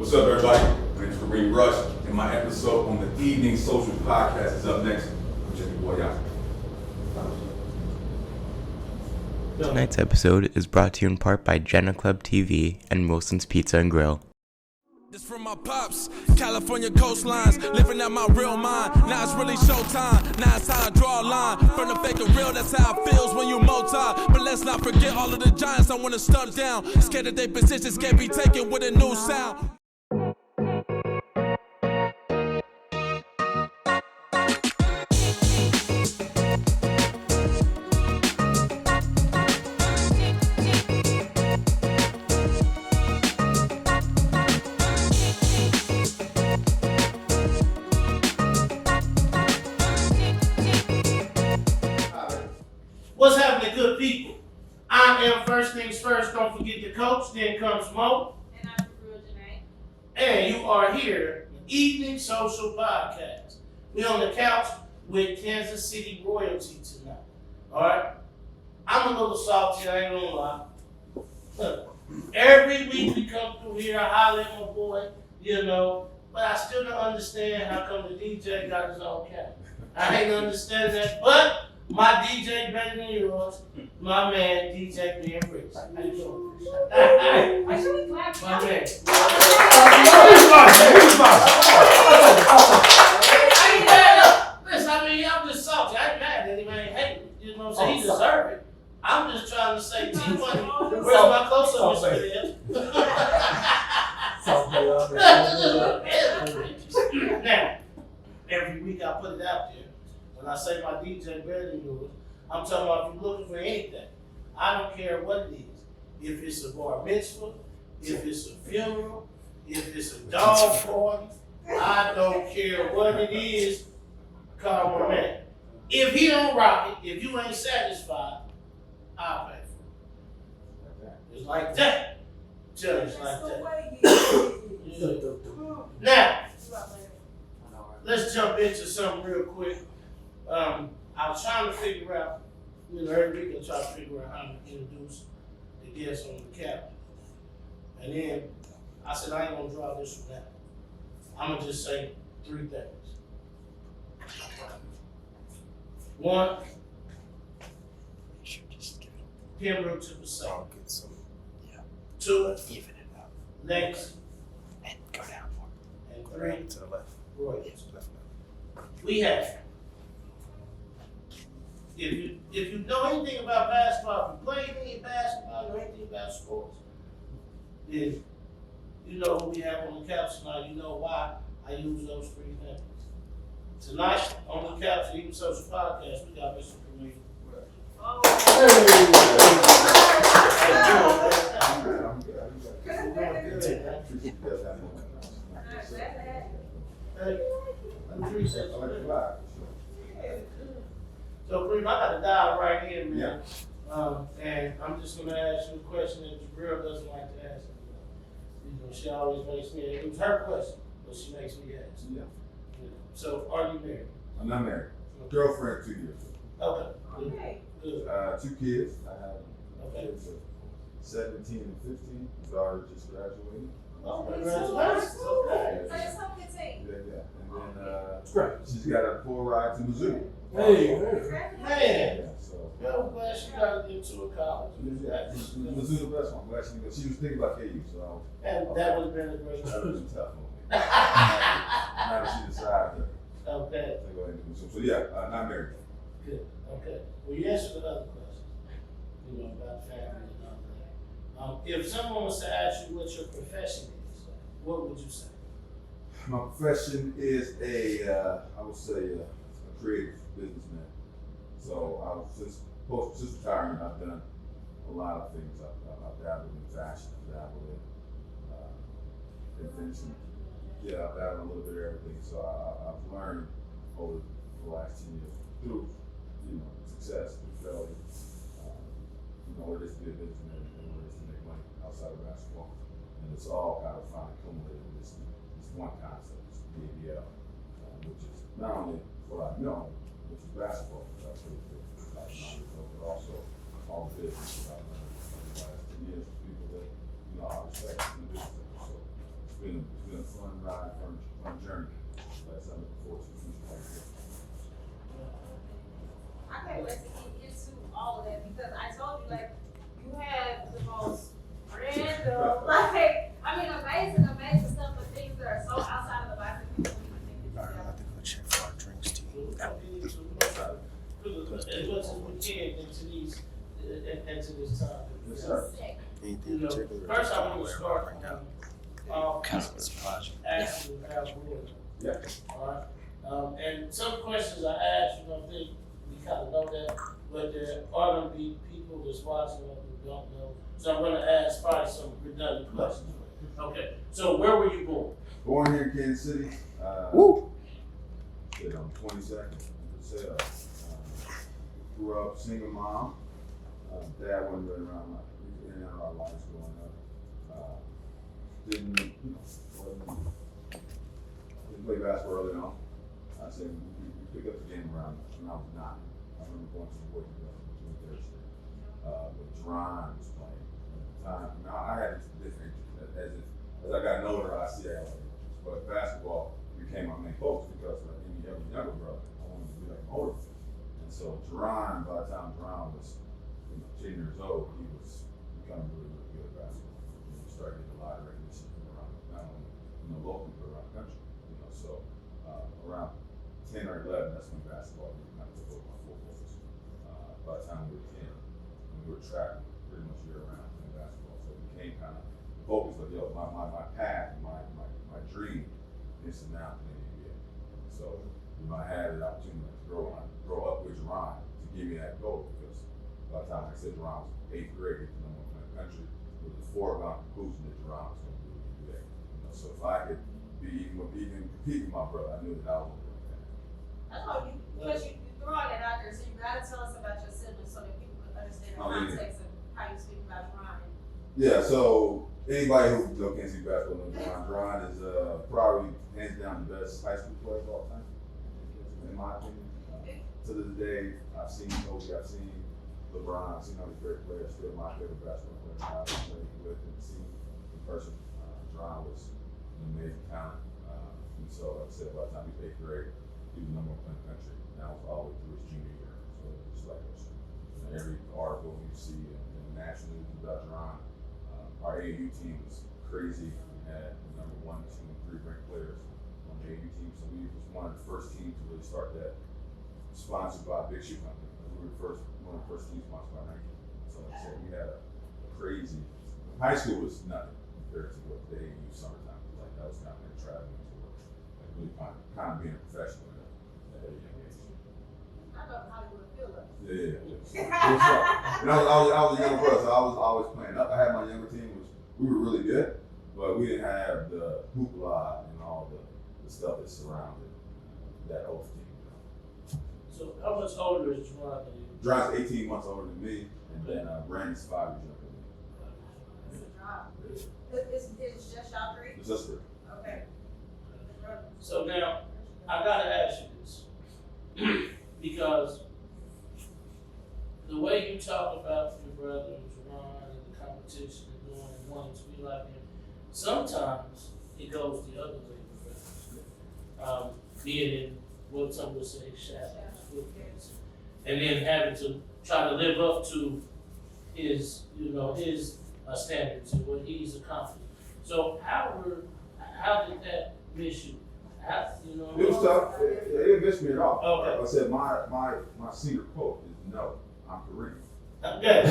What's up, everybody? My name is Kareem Rush, and my episode on the Evening Social Podcast is up next. Check your boy out. Tonight's episode is brought to you in part by Klub TV and Wilson's Pizza and Grill. This from my pops, California coastlines, living out my real mind. Now it's really showtime, now it's time to draw a line. From the fake to real, that's how it feels when you multi. But let's not forget all of the giants I want to stunt down. Scared that their positions can't be taken with a new sound. What's happening, good people? I am First Things First. Don't forget the coach. Then comes Mo. And I'm Jenee. And you are here, Evening Social Podcast. We on the couch with Kansas City royalty tonight. All right. I'm a little salty. I ain't gonna lie. Look, every week we come through here. I holler at my boy, but I still don't understand how come the DJ got his own cap. I ain't understand that, but. My DJ better than yours. My man, DJ being rich. How you doing? Why should we clap? My man. I ain't mad up. Listen, I'm just salty. I ain't mad at him. I ain't hating. You know what I'm saying? He deserves it. I'm just trying to say, T-Money, where's my close-up, Mr. Bill? Now, every week I put it out there. When I say my DJ better than yours, I'm talking about if you're looking for anything. I don't care what it is. If it's a bar mitzvah, if it's a funeral, if it's a dog party, I don't care what it is, call my man. If he don't rock it, if you ain't satisfied, I'll pay for it. It's like that. Just like that. Now, let's jump into something real quick. I was trying to figure out, every week I try to figure out how to introduce the guests on the cap. And then I said, I ain't gonna draw this from that. I'm gonna just say three things. One, Pembroke to the south. Two, Even it up. next, And go down more. and three, To the left. royalty. We have. If you know anything about basketball, if you play any basketball or anything about sports, then you know who we have on the couch tonight. You know why I use those three things. Tonight on the couch, Evening Social Podcast, we got Mr. Kareem. So, Kareem, I got to dive right in, man. And I'm just going to ask you a question that Jabrelle doesn't like to ask. She always makes me, it was her question, but she makes me ask. Yeah. So, are you married? I'm not married. Girlfriend, 2 years. Okay. Okay. Good. 2 kids. I have kids of 17 and 15. My daughter just graduated. Oh, congratulations. Okay. So it's how good take. Yeah. And then she's got a full ride to Missouri. Man, Yeah, so. I'm glad she got into a college. Missouri the best one. I'm glad she was thinking about KU, so And that would have been a great that would choice. have been tough on me. Now that she decided Okay, to go ahead and do so. So yeah, not married. good. Okay. Well, you answered the other question. About family and all that. If someone was to ask you what your profession is, what would you say? My profession is I would say a creative businessman. So I was since retirement, I've done a lot of things. I've dabbled in fashion, I've dabbled in invention. Yeah, I've dabbled a little bit of everything. So I've learned over the last 10 years through, success, through failure, what it is to be a businessman and what it is to make money outside of basketball. And it's all kind of finally culminated in this one concept, this BBL, which is not only what I know, which is basketball, but also all the business that I've learned over the last 10 years from people that I respect in the business. So it's been been a fun ride, fun journey. Last time before to I can't wait to get into all of that because I told you, like, you have the most random, like, I mean, amazing stuff, but things that are so outside of the box that people don't even think that you I think we'll check for our drinks too. As much as we can into this topic. Yes, sir. sick. Anything You know, particular? first I want to start right now. asking about Loeher. Yeah. All right. And some questions I asked, I think we kind of know that, but there are going to be people that's watching that who don't know. So I'm going to ask probably some redundant questions. Okay. So where were you born? Born here in Kansas City. Woo! Shit, I'm 22nd. Grew up single mom. Dad wasn't really around in and out of our lives growing up. Didn't play basketball early on. I said we picked up the game around when I was 9. I remember going to the boys' club on 23rd Street. But Jerron was playing at the time. Now I had different interests. As I got older, I see that. But basketball became my main focus because like any younger brother, I wanted to be like an older brother. And so Jerron, by the time Jerron was 10 years old, he was becoming really, really good at basketball. He started getting a lot of recognition from around, not only locally, but around the country. So around 10 or 11, that's when basketball really kind of took over my full focus. By the time we were 10, we were tracking pretty much year round in basketball. So it became kind of focused, like, yo, my path, my dream is to now play in the NBA. So I had the opportunity to grow up with Jerron to give me that goal because by the time I said Jerron was 8th grade, he was number 1 in the country. It was a foregone conclusion that Jerron was going to do the NBA. So if I could even compete with my brother, I knew that I was going to do that. That's all you, because you throw all that out there, so you gotta tell us about your siblings so that people can understand the context of how you speak about Ron. Yeah, so anybody who can't see basketball knows Jerron is probably hands down the best high school player of all time, in my opinion. To this day, I've seen Kobe, I've seen LeBron, I've seen all these great players. Still my favorite basketball player I've played with and seen in person. Jerron was an amazing talent. And so, like I said, by the time he was 8th grade, he was number 1 in the country. And that was all the way through his junior year. So just like every article you see in the national news about Jerron, our AAU team was crazy. We had number 1, 2, and 3 ranked players on the AAU team. So we was one of the first teams to really start that, sponsored by a big shoe company. We were one of the first teams sponsored by Nike. So like I said, we had a crazy, high school was nothing compared to what the AAU summertime was like. That was kind of like traveling to work, like really kind of being a professional at a young age. I love Hollywood feel like. Yeah. It was fun. And I was a younger brother, so I was always playing. I had my younger team, which we were really good, but we didn't have the hoopla and all the stuff that surrounded that old team. So how much older is Jerron than you? Jerron's 18 months older than me, and then Brandon's 5 years younger than me. It's a job. It's just y'all 3? It's just three. Okay. So now, I gotta ask you this. Because the way you talk about your brother Jerron and the competition and doing and wanting to be like him, sometimes it goes the other way with brothers. Being in what some would say shadows, footprints, and then having to try to live up to his standards and what he's accomplished. So how did that miss you? It was tough. It didn't miss me at all. Okay. Like I said, my senior quote is no, I'm Kareem. Okay.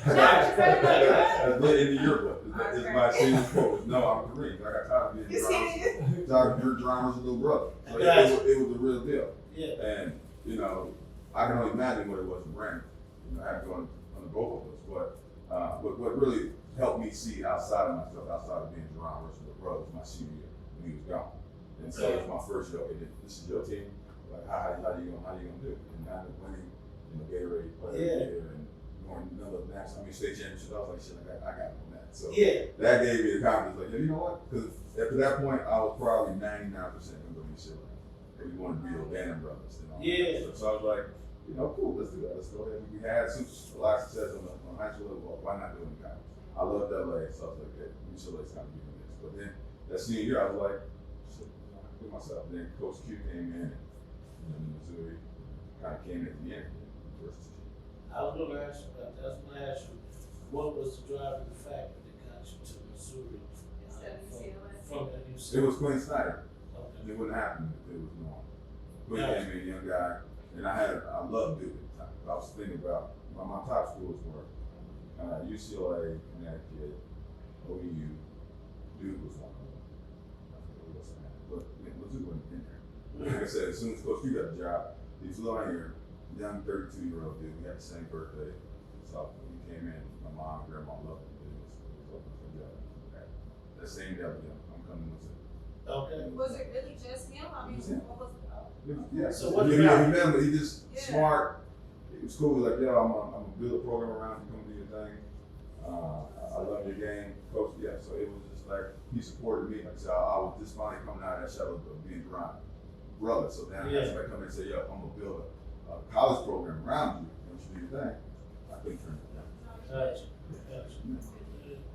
That's in the yearbook. It's my senior quote. No, I'm Kareem. I got tired of being Jerron's little brother. So it was the real deal. Yeah. And I can only imagine what it was for Brandon. Having gone under both of us. But what really helped me see outside of myself, outside of being Jerron versus the brother, was my senior year when he was gone. And so it was my first year. Okay, this is your team. Like how you gonna do? And now they're winning, Gatorade player of the year and going another state championship. I was like, shit, I got it on that. So that gave me the confidence. Like, you know what? Because after that point, I was probably 99% gonna go be shit. We wanted to be the Bannon brothers and all that stuff. So I was like, cool, let's do that. Let's go ahead. We had a lot of success on high school level. Why not do it in college? I loved LA, so I was like, hey, UCLA's kind of doing this. But then that senior year, I was like, shit, I can do myself. Then Coach Q came in, and Missouri kind of came at the end. I was going to ask you about that. I was going to ask you, what was the driving factor that got you to Missouri Instead of UCLA. from the It UCLA? was Quinn Snyder. Okay. It wouldn't happen if it was normal. Quinn Yeah. came in, a young guy, and I loved Duke at the time. I was thinking about my top schools were UCLA, Connecticut, OU, Duke was one of them. I forget what else I had, but Mizzou wasn't in there. Like I said, as soon as Coach Q got the job, he flew out here, young 32-year-old dude. We had the same birthday, so when he came in, my mom and grandma loved him. It was that same day, I'm coming to Missouri. Okay. Was it really just him? I mean, It was him. what was it? Yeah. So what he about- remember, he just Yeah. smart. He was cool. He was like, yo, I'm gonna build a program around you. Come do your thing. I love your game, coach. Yeah. So it was just like he supported me. Like I said, I was just finally coming out of that shadow of being Durant brother. So then I had somebody come in and say, yo, I'm gonna build a college program around you. And you do your thing. I couldn't turn it down. Gotcha.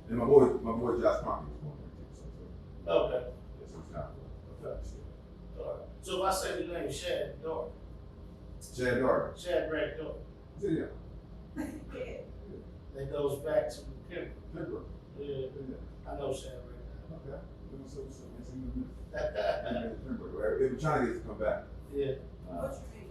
And my boy Josh Conklin was born there too. So Okay. yeah, so it's kind of a fact. All right. So if I say the name Shad Dart, Chad Darby. Shad Brad Dart, Yeah. Yeah. that goes back to Pembroke. Pembroke. Yeah. Yeah. I know Shad right Okay. So it's in the middle. now. They were trying to get to come back. Yeah. What you mean?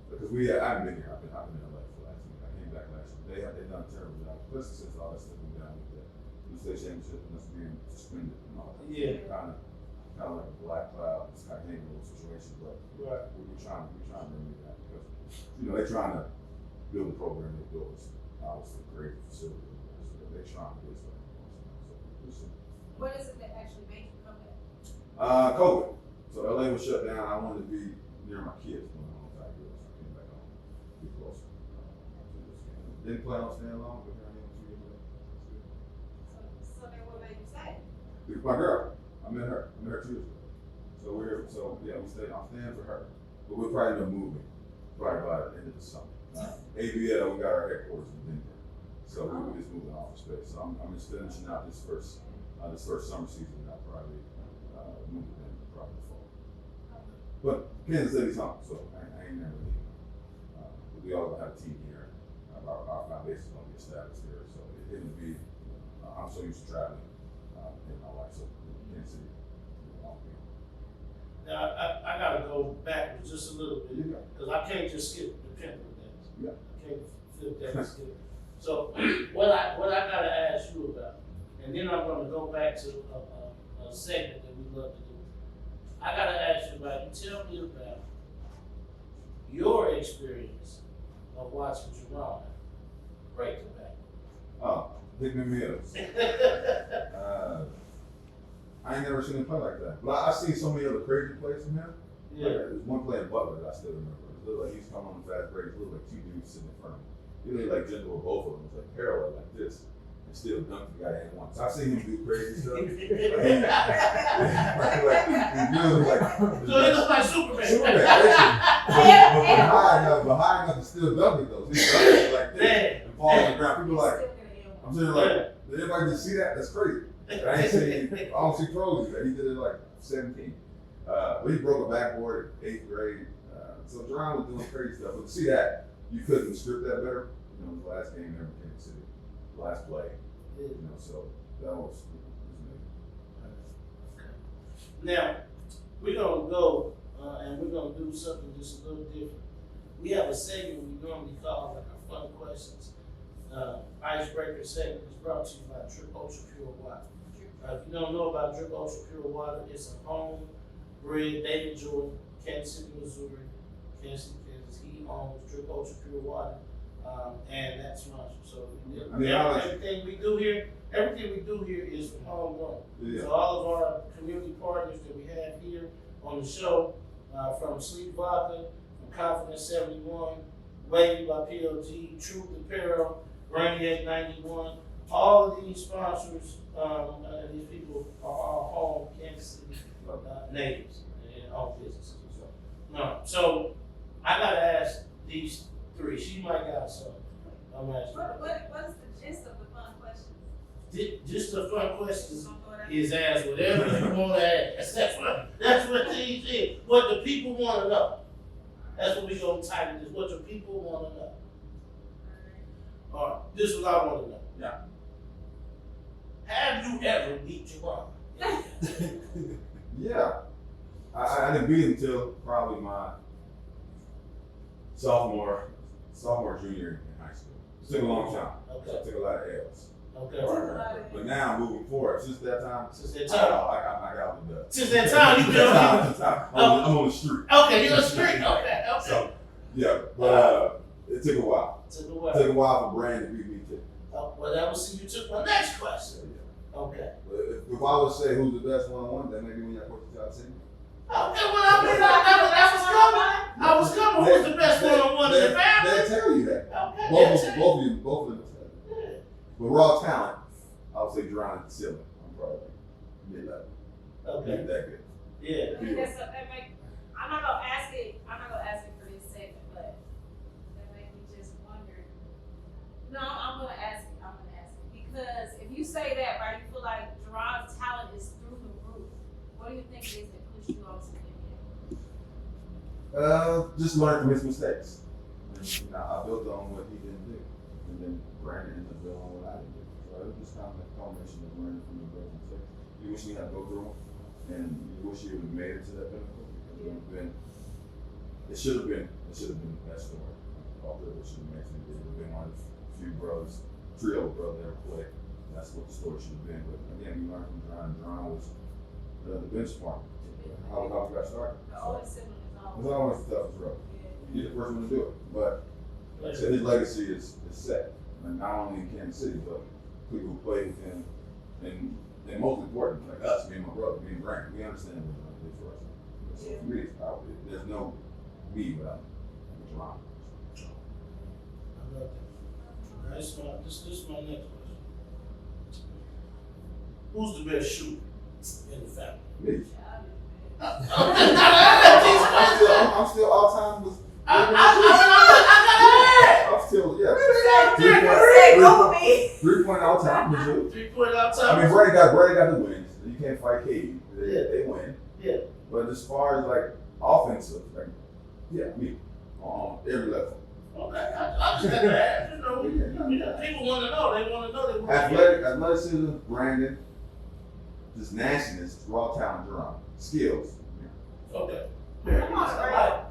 Because I haven't been here. I've been in LA for last week. I came back last year. They've done a terrible job, especially since all that stuff went down with the state championship and us being suspended and all that. Yeah. Kind of like a black cloud, this kind of little situation. But Right. we're trying to remedy that because they're trying to build a program they built. Obviously, a great facility. So they're trying to do stuff. So we'll see. What is it that actually made you come back? COVID. So LA was shut down. I wanted to be near my kids when I was out here, so I came back home, be closer. Didn't plan on staying long, but here I am 2 years later. So then what made you stay? It's my girl. I met her 2 years ago. So we stayed. I'm staying for her, but we'll probably end up moving probably by the end of the summer. ABL, we got our headquarters in Denver, so we just moving office space. So I'm just finishing out this first summer season. I'll probably move to Denver probably fall. But Kansas City's home, so I ain't never leaving. We all gonna have a team here. Our foundation is gonna be established here, so it'll be. I'm so used to traveling in my life, so Kansas City. Now I gotta go backwards just a little bit You got it. because I can't just skip the Pembroke days. Yeah. I can't flip that and skip it. So what I gotta ask you about, and then I'm gonna go back to a segment that we love to do. I gotta ask you about. You tell me about your experience of watching Jabrelle break the back. Oh, Hickman Mills. I ain't never seen him play like that. But I've seen so many other crazy plays from him. Yeah. Like, there's one play in Butler that I still remember. It looked like he's coming on the fast break. It looked like two dudes sitting in front of him. He looked like gentle with both of them. It was like parallel like this. And still dunked the guy in one. So I've seen him do crazy stuff. Like, he's really like So he looks like Superman. Superman. But high enough to still dunk it though. So he's dunking like this and falling on the ground. People are like, I'm sitting there like, did anybody just see that? That's crazy. I ain't seen, I don't see pros do that. He did it like 17. But he broke a backboard in 8th grade. So Jerome was doing crazy stuff. But to see that, you couldn't script that better. His last game ever in Kansas City. Last play. So that was amazing. Now, we're gonna go and we're gonna do something just a little different. We have a segment we normally call like our fun questions. Icebreaker segment is brought to you by Drip Ultra Pure Water. If you don't know about Drip Ultra Pure Water, it's a home-bred David Jordan, Kansas City, Missouri, Kansas City, Kansas. He owns Drip Ultra Pure Water, and that's sponsored. So everything we do here is from homegrown. Yeah. So all of our community partners that we have here on the show, from Sleep Vodka, from Confidence 71, Wavy by PLG, Truth Apparel, Rainy 891, all of these sponsors, these people are all home Kansas City natives and all businesses. So I gotta ask these three. She might got some. I'm asking. What is the gist of the fun questions? Just the fun questions. Just gonna throw it is ask whatever you want to ask. That's what these is. What the people want to know. That's what we gonna title this. What the people want to know. All right. This is what I want to know. Yeah. Have you ever beat Jabrelle? Yeah. I didn't beat him until probably my sophomore, junior in high school. It took a long time. Okay. So I took a lot of L's. Okay. But now moving forward, since that time, Since that I time. got the dust. Since that time, you been on. I'm on the street. Okay, you're on the street. Okay. So, yeah, but it took a while. Took a It while. took a while for Brand to beat me too. Well, that was you took my next question. So, yeah. Okay. But if I would say who's the best one-on-one, then maybe when y'all coach the top team. Okay, well, I mean, that was coming. I was coming. Who's the best one-on-one in the family? They tell you that. Okay. Both of yeah, them tell you. yeah. But raw talent, I would say Jerron at the ceiling. I'm probably mid-level. Okay. Not that good. Yeah. I mean, I'm not gonna ask it for this segment, but that made me just wonder. No, I'm gonna ask it because if you say that, right, you feel like Jerron's talent is through the roof. What do you think it is that puts you on to the Just learn from his mistakes. And, I built on what he didn't do, and then Brandon ended up building on what I didn't do. So it was just kind of a combination of learning from the broken mistakes. You wish you had to go through them, and you wish you would have made it to that pinnacle because it should have been that story. All three of us should have made it. It would have been one of the few brothers, trio of brothers that ever played. That's what the story should have been. But again, we learned from Jerron. Jerron was the benchmark. How we got started. The oldest sibling is It's always. always the toughest road. You're the first one to do it. But like I said, his legacy is set. And not only in Kansas City, but people who play with him, and most important, like us, me and my brother, me and Brandon, we understand what Jerron did for us. So for me, it's powerful. There's no me without Jerron. I love that. This is my next question. Who's the best shooter in the family? Me. I'm I'm still all time with. I'm still, yeah. 3-point all time. 3-point all time. I mean, Brady got the wins. You can't fight KD. They win. Yeah. But as far as like offensive, like, yeah, me on every level. Okay. I just got to ask. People want to know. They want to know. Athleticism, Brandon, just nastiness, raw talent, Jerron, skills. Okay. Come on,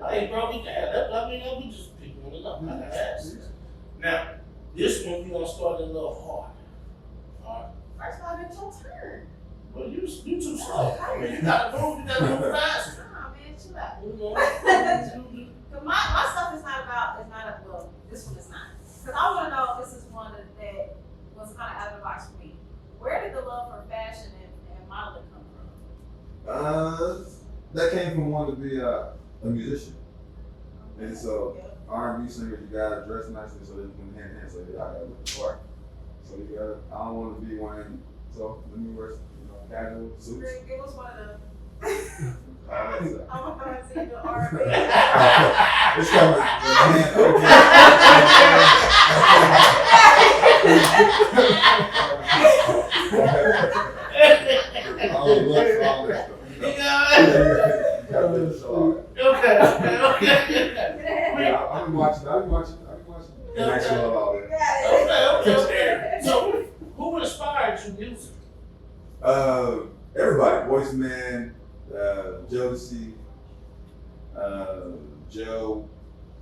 Hey, bro, we can have that. I mean, we just people want to know. I gotta ask. Now, this one we gonna start a little hard. All right. First of all, it's your turn. Well, you too slow. I mean, you gotta move faster. Nah, man, chill out. You know. Cause my stuff is not well, this one is not. Cause I wanna know if this is one that was kinda out of the box for me. Where did the love for fashion and modeling come from? That came from wanting to be a musician. And so R&B singers, you gotta dress nicely so they can hand in hand. So I gotta look the part. So you gotta. I don't want to be wearing. So let me wear casual suits. Give us one of them. I I'm gonna see the R&B. It's coming. Okay. I'll be watching. Nice love out there. Okay. So, who inspired you music? Everybody. Voice Man, Jodeci, Joe,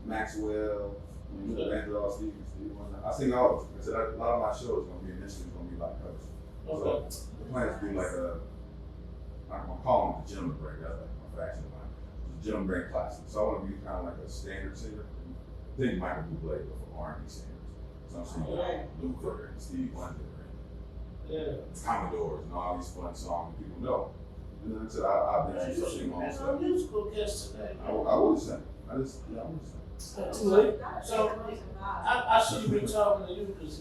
Maxwell, Andrew Steve Wonder. I sing all of them. I said a lot of my shows gonna be initially gonna be like covers. Okay. So the plan is to do like I'm gonna call them the gentleman break. That's like my fashion line. The gentleman break classic. So I want to be kind of like a standard singer. Think Michael Bublé, but for R&B singers. So I'm singing like Loeher and Steve Wonder and Commodores and all these fun songs that people know. And then I said I've been through something on There's stuff. no musical guest today. I would have sang. I would have sang. It's not too late. So, I should have been talking to you because,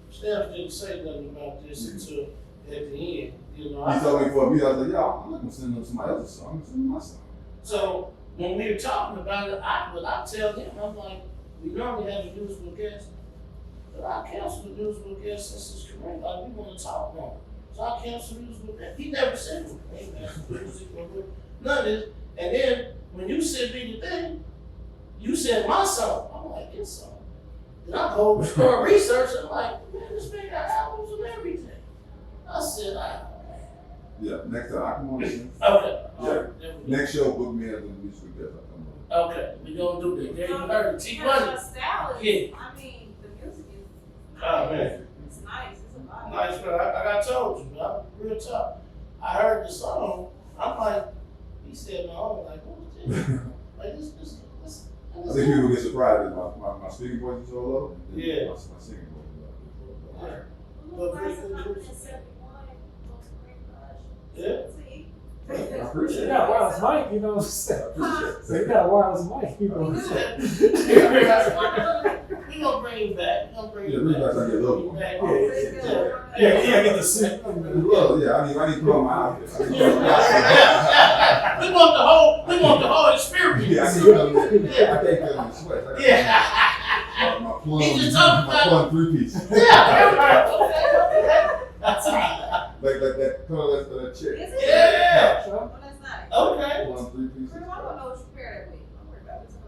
Steph didn't say nothing about this until at the end. He told me for me, I was like, I'm not gonna send them somebody else's song. I'm gonna send my song. So when we were talking about it, I tell him, I'm like, we normally have a musical guest, but I cancel the musical guest since it's Kareem. Like, we want to talk more. So I cancel music with that. He never said it. He ain't cancel music or none of this. And then when you sent me the thing, you said my song. I'm like, his song. Then I go start research. I'm like, man, this man got albums and everything. I said, Yeah, next time I come on the show. okay. Yeah. All right, Next show, book me as a musical guest. I come on. okay, we gonna do that. There you heard it. T Because Money. your style is, Yeah. I mean, the music is Oh man. it's nice. It's a lot. Nice, man. I got told you, man. Real talk. I heard the song. I'm like, he said my own. Like, what was this? Like this. I think people get surprised that my speaking voice is so low. Yeah. My singing voice is low. Yeah. Little But Rice pretty is cool. 171, most great rush. Yeah. See? I appreciate You it. got wireless mic, you know what I'm saying? So you got wireless mic, you know what I'm saying? We gonna bring him back. We gonna bring Yeah, him really back. nice. I get love. Bring him back. Yeah, get the suit. Love, yeah. I need to put on my outfit. We want the whole experience. Yeah, I need to. I can't feel my sweat. Yeah. My plum. He just talking My about- plum 3-piece. Yeah. Like that color that chick. Is it? Yeah. Oh, that's nice. Okay. Plum 3-piece. Girl, I don't know what you pair that with.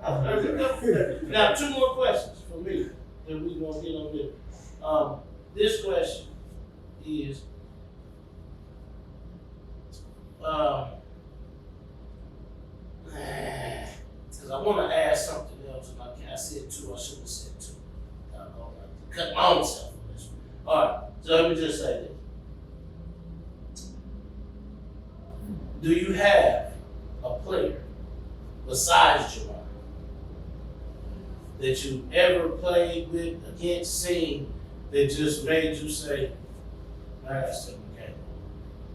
Don't worry about it. Now, 2 more questions for me, and we gonna get on this. This question is, because I want to ask something else, and I said 2. I should have said 2. I'm gonna cut my own self on this one. All right. So let me just say this: do you have a player besides Jabrelle that you ever played with, against, seen, that just made you say, "Man, that's something okay"?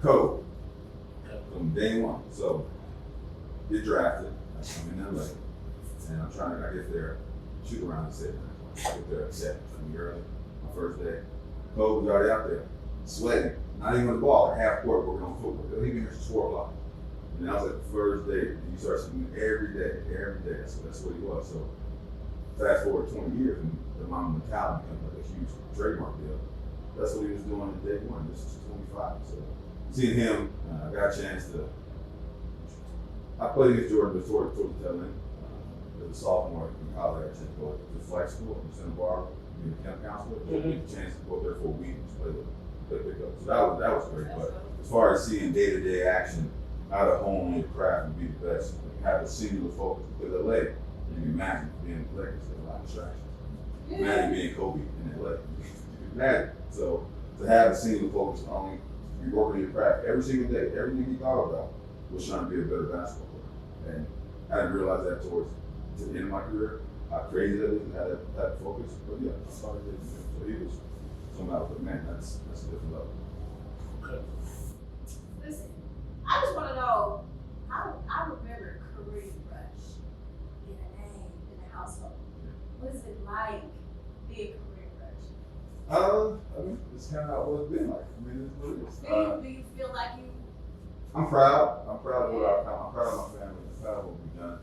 Code. Okay. From day one. So, get drafted. I'm in LA. And I'm trying to get there, shoot around at 7. I get there at 7. I mean, early. My first day. Code was already out there, sweating. Not even on the ball, at half court working on football. He been here since 4 o'clock. And that was like the first day. And you start seeing him every day. So that's what he was. So, fast forward 20 years, and the mama mentality becomes like a huge trademark deal. That's what he was doing in day one. This is 25. So, seeing him, I got a chance to. I played against Jordan before towards the tail end. As a sophomore in college, I had a chance to go to flight school in Santa Barbara, being a camp counselor. So I had a chance to go up there for a week and just play pickup. So that was great. But as far as seeing day-to-day action out of home, your craft and be the best, have a singular focus. Because LA, you can imagine being the Lakers, there's a lot of distractions. Imagine being Kobe in LA. You can imagine. So to have a singular focus, only be working your craft every single day, everything he thought about was trying to be a better basketball player. And I didn't realize that towards the end of my career, how crazy that is to have that focus. But yeah, I started it. So he was somehow, but man, that's a different level. Okay. Listen, I just want to know, I remember Kareem Rush in a name in the household. What is it like being Kareem Rush? I mean, it's kind of how it's been like. I mean, it's what it is. Do you feel like you? I'm proud. I'm proud of what I'm proud of my family. I'm proud of what we've done.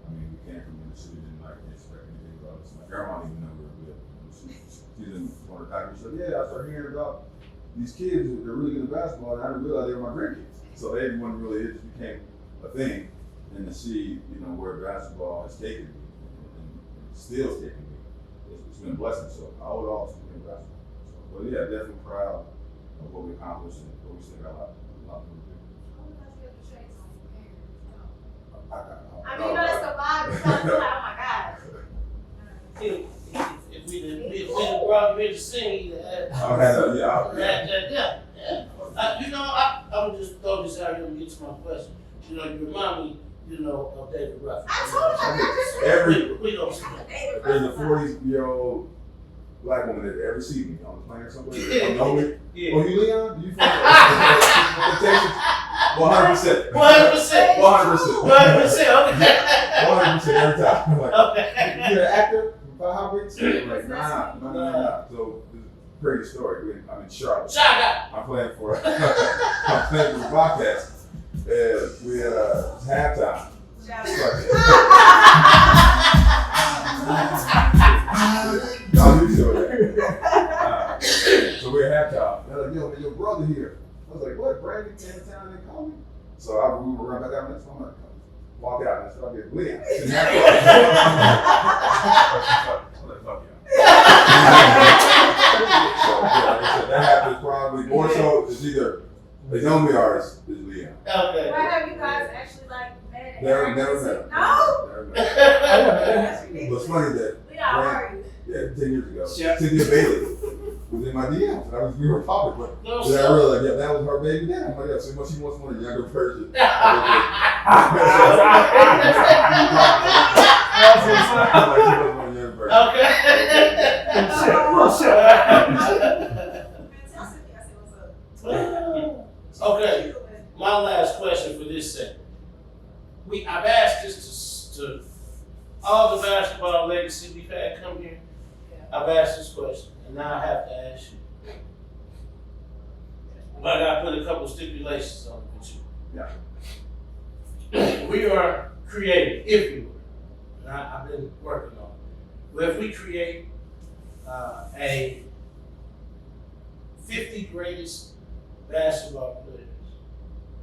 I mean, we came from the city and like expect anything about us. My grandma didn't even know we were good. She didn't want to talk to me. She said, "Yeah, I started hearing about these kids. They're really good at basketball, and I didn't realize they were my grandkids." So everyone really, it just became a thing, and to see where basketball has taken me and still taking me, it's been a blessing. So I owe it all to basketball. So, but yeah, definitely proud of what we accomplished and what we still got a lot more to do. I mean, that's the vibe. It's kind of like, oh my God. If we'd brought him here to sing, I'm just throw this out here and get to my question. You remind me, of David Ruffin. I told you. We don't see There's a 40-year-old black woman that ever see me on the plane or somewhere. You know me? Yeah. Oh, you Leon? You from Texas? 100%. 100%. 100%. 100%. Okay. 100% every time. I'm like, Okay. you're an actor? About how big? I'm like, nah. So, this is a crazy story. I'm in Charlotte. Shout out. I'm playing for the Bobcats. And we had halftime. So we're at halftime. They're like, yo, man, your brother here. was like, what, Brandon came to town and they called me? So we were run back out next time. Walk out and start getting Leah. I'm like, fuck you. So, that happens probably more so. It's either they know me or it's Leah. Okay. Why have you guys actually like met? Never met. No. Never met. But it's funny that Leah, how are you? 10 years ago, Yeah. Cynthia Bailey was in my DMs. We were talking, but No, then I realized, yeah, that was her baby dad. I'm like, yeah, so she wants one a younger version. Okay. Okay. My last question for this segment. I've asked this to all the basketball legacy we've had come here. I've asked this question, and now I have to ask you. But I got to put a couple stipulations on it with you. Yeah. We are creating, if we were, and I've been working on it. But if we create a 50 greatest basketball players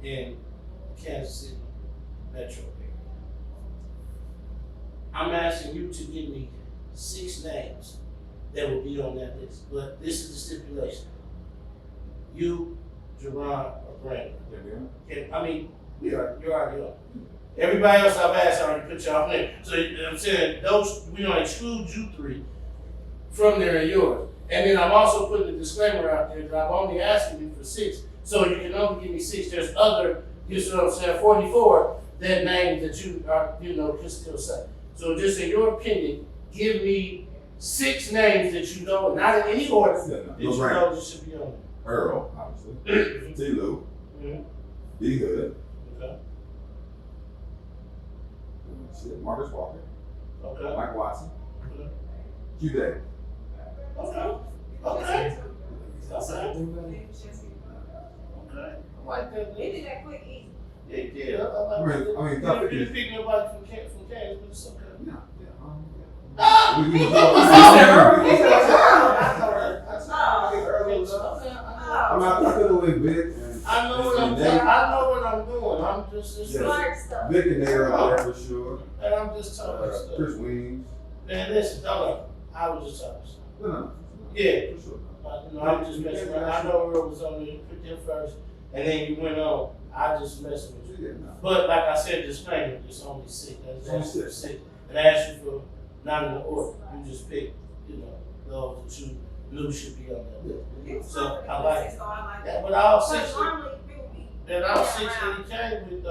in Kansas City metro area, I'm asking you to give me 6 names that will be on that list. But this is the stipulation. You, Jerron, or Brandon. You're already on. Everybody else I've asked already put y'all in. So I'm saying we don't exclude you 3 from there and yours. And then I'm also putting a disclaimer out there that I'm only asking you for 6. So you can only give me 6. There's other, you know what I'm saying, 44 that names that you are, can still say. So just in your opinion, give me 6 names that you know, not in any order, that you know that should be on there. Earl, obviously. T-Lou. D-Hood. Okay. Marcus Walker. Okay. Mike Watson. Okay. Q-Day. Okay. Okay. Okay. I like that. We did that quick, easy. Yeah. I mean, tough You it is. didn't pick nobody from Kansas, but it's okay. Yeah. Oh. I could have went Vic. I know what I'm doing. I'm just Smart stuff. Vic and Nair up there for sure. and I'm just talking stuff. Chris Weems. Man, listen, I was just talking stuff. No. Yeah. For sure. I'm just messing around. I know Earl was on there, put them first, and then you went on. I just messing with you. Yeah, no. But like I said, disclaimer, it's only 6. That's Only only 6. 6. And I asked you for not in the order. You just picked, those that you knew should be on that list. So I like it. Yeah, but all 6 that he came with,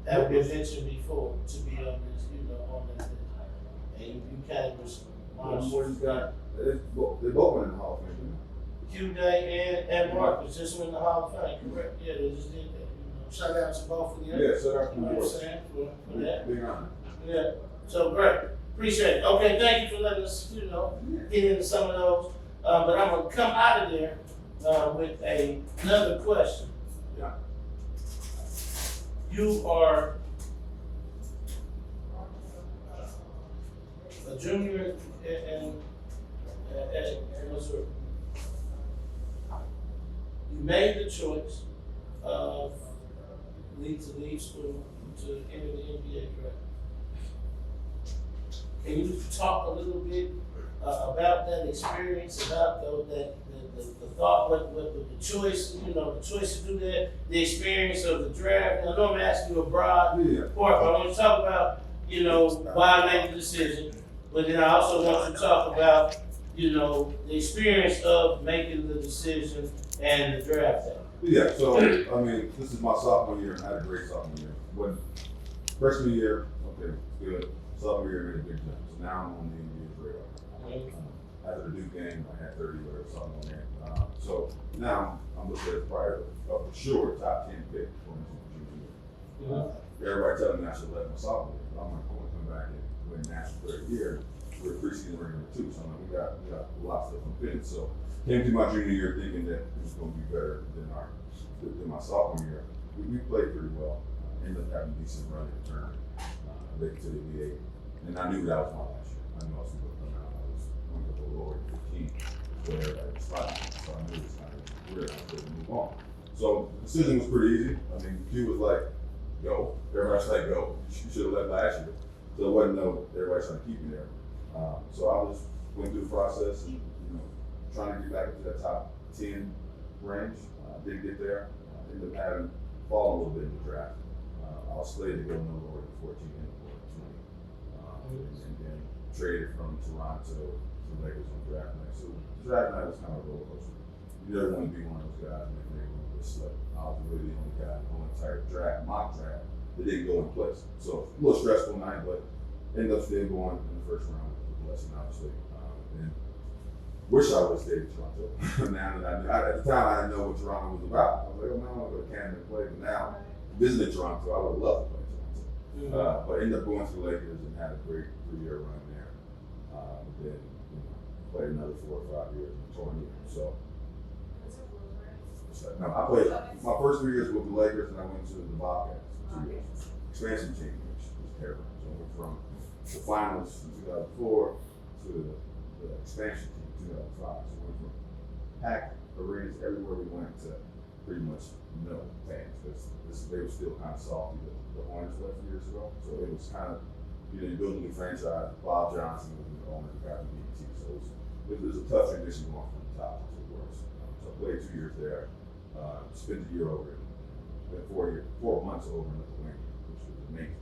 that we mentioned before to be on this, on that list. And you came with some monsters. They both went in the Hall of Fame. Q-Day and Marcus just went in the Hall of Fame, correct? Yeah, they just did that. Shout out to both of them. Yeah, shout out to You know what I'm both. saying, for that. Big honor. Yeah, so great. Appreciate it. Okay, thank you for letting us, get into some of those. But I'm gonna come out of there with another question. Yeah. You are a junior in Missouri. You made the choice of to leave school to enter the NBA draft. Can you talk a little bit about that experience, about the thought, what the choice, the choice to do that, the experience of the draft? And I know I'm asking you a broad part, but I want to talk about, why I made the decision. But then I also want to talk about, the experience of making the decision and the draft day. Yeah, so, this is my sophomore year, and I had a great sophomore year. When freshman year, okay, good. Sophomore year, made a big jump. So now I'm on the NBA's radar. After the Duke game, I had 30 whatever, sophomore year. So now I'm looking at prior, for sure, top 10 pick for my junior year. Everybody telling me I should let my sophomore year, but I'm going to come back and win national third year. We're preseason ring number 2, so I'm like, we got a lot of stuff unfinished. So came to my junior year thinking that it was going to be better than my sophomore year. We played pretty well. Ended up having a decent run in the tournament, making to the NBA. And I knew that was my last year. I knew I was going to come out. I was going to go lower than 15. where everybody was fighting. So I knew it was kind of weird. I was ready to move on. So the decision was pretty easy. I mean, Q was like, go. Everybody's like, go. You should have left last year. So it wasn't no, everybody's trying to keep me there. So I just went through the process and, trying to get back into that top 10 range. Didn't get there. Ended up having fallen a little bit in the draft. I was slated to go no lower than 14 and no lower than 20. And then traded from Toronto to the Lakers on draft night. So draft night was kind of a roller coaster. You never want to be one of those guys making everyone get slick. I was really the only guy in the whole entire draft, mock draft, that didn't go in place. So a little stressful night, but ended up still going in the first round with the blessing, obviously. And wish I would have stayed in Toronto. Now that I knew, at the time I didn't know what Toronto was about. I was like, oh man, I want to go to Canada and play. But now, visiting Toronto, I would love to play Toronto. But ended up going to the Lakers and had a great 3-year run there. Then played another 4 or 5 years in the tournament. So no, I played my first 3 years with the Lakers, and I went to the Bobcats for 2 years. Expansion team, which was terrible. So I went from the finals in 2004 to the expansion team in 2005. So we went from packed arenas everywhere we went to pretty much no fans. They were still kind of salty. The Hornets left years ago, so it was kind of, you build a new franchise. Bob Johnson was the owner who got the BT, so it was a tough transition going from the top to the worst. So I played 2 years there. Spent a year over it. Spent 4 months over in Lithuania, which was amazing.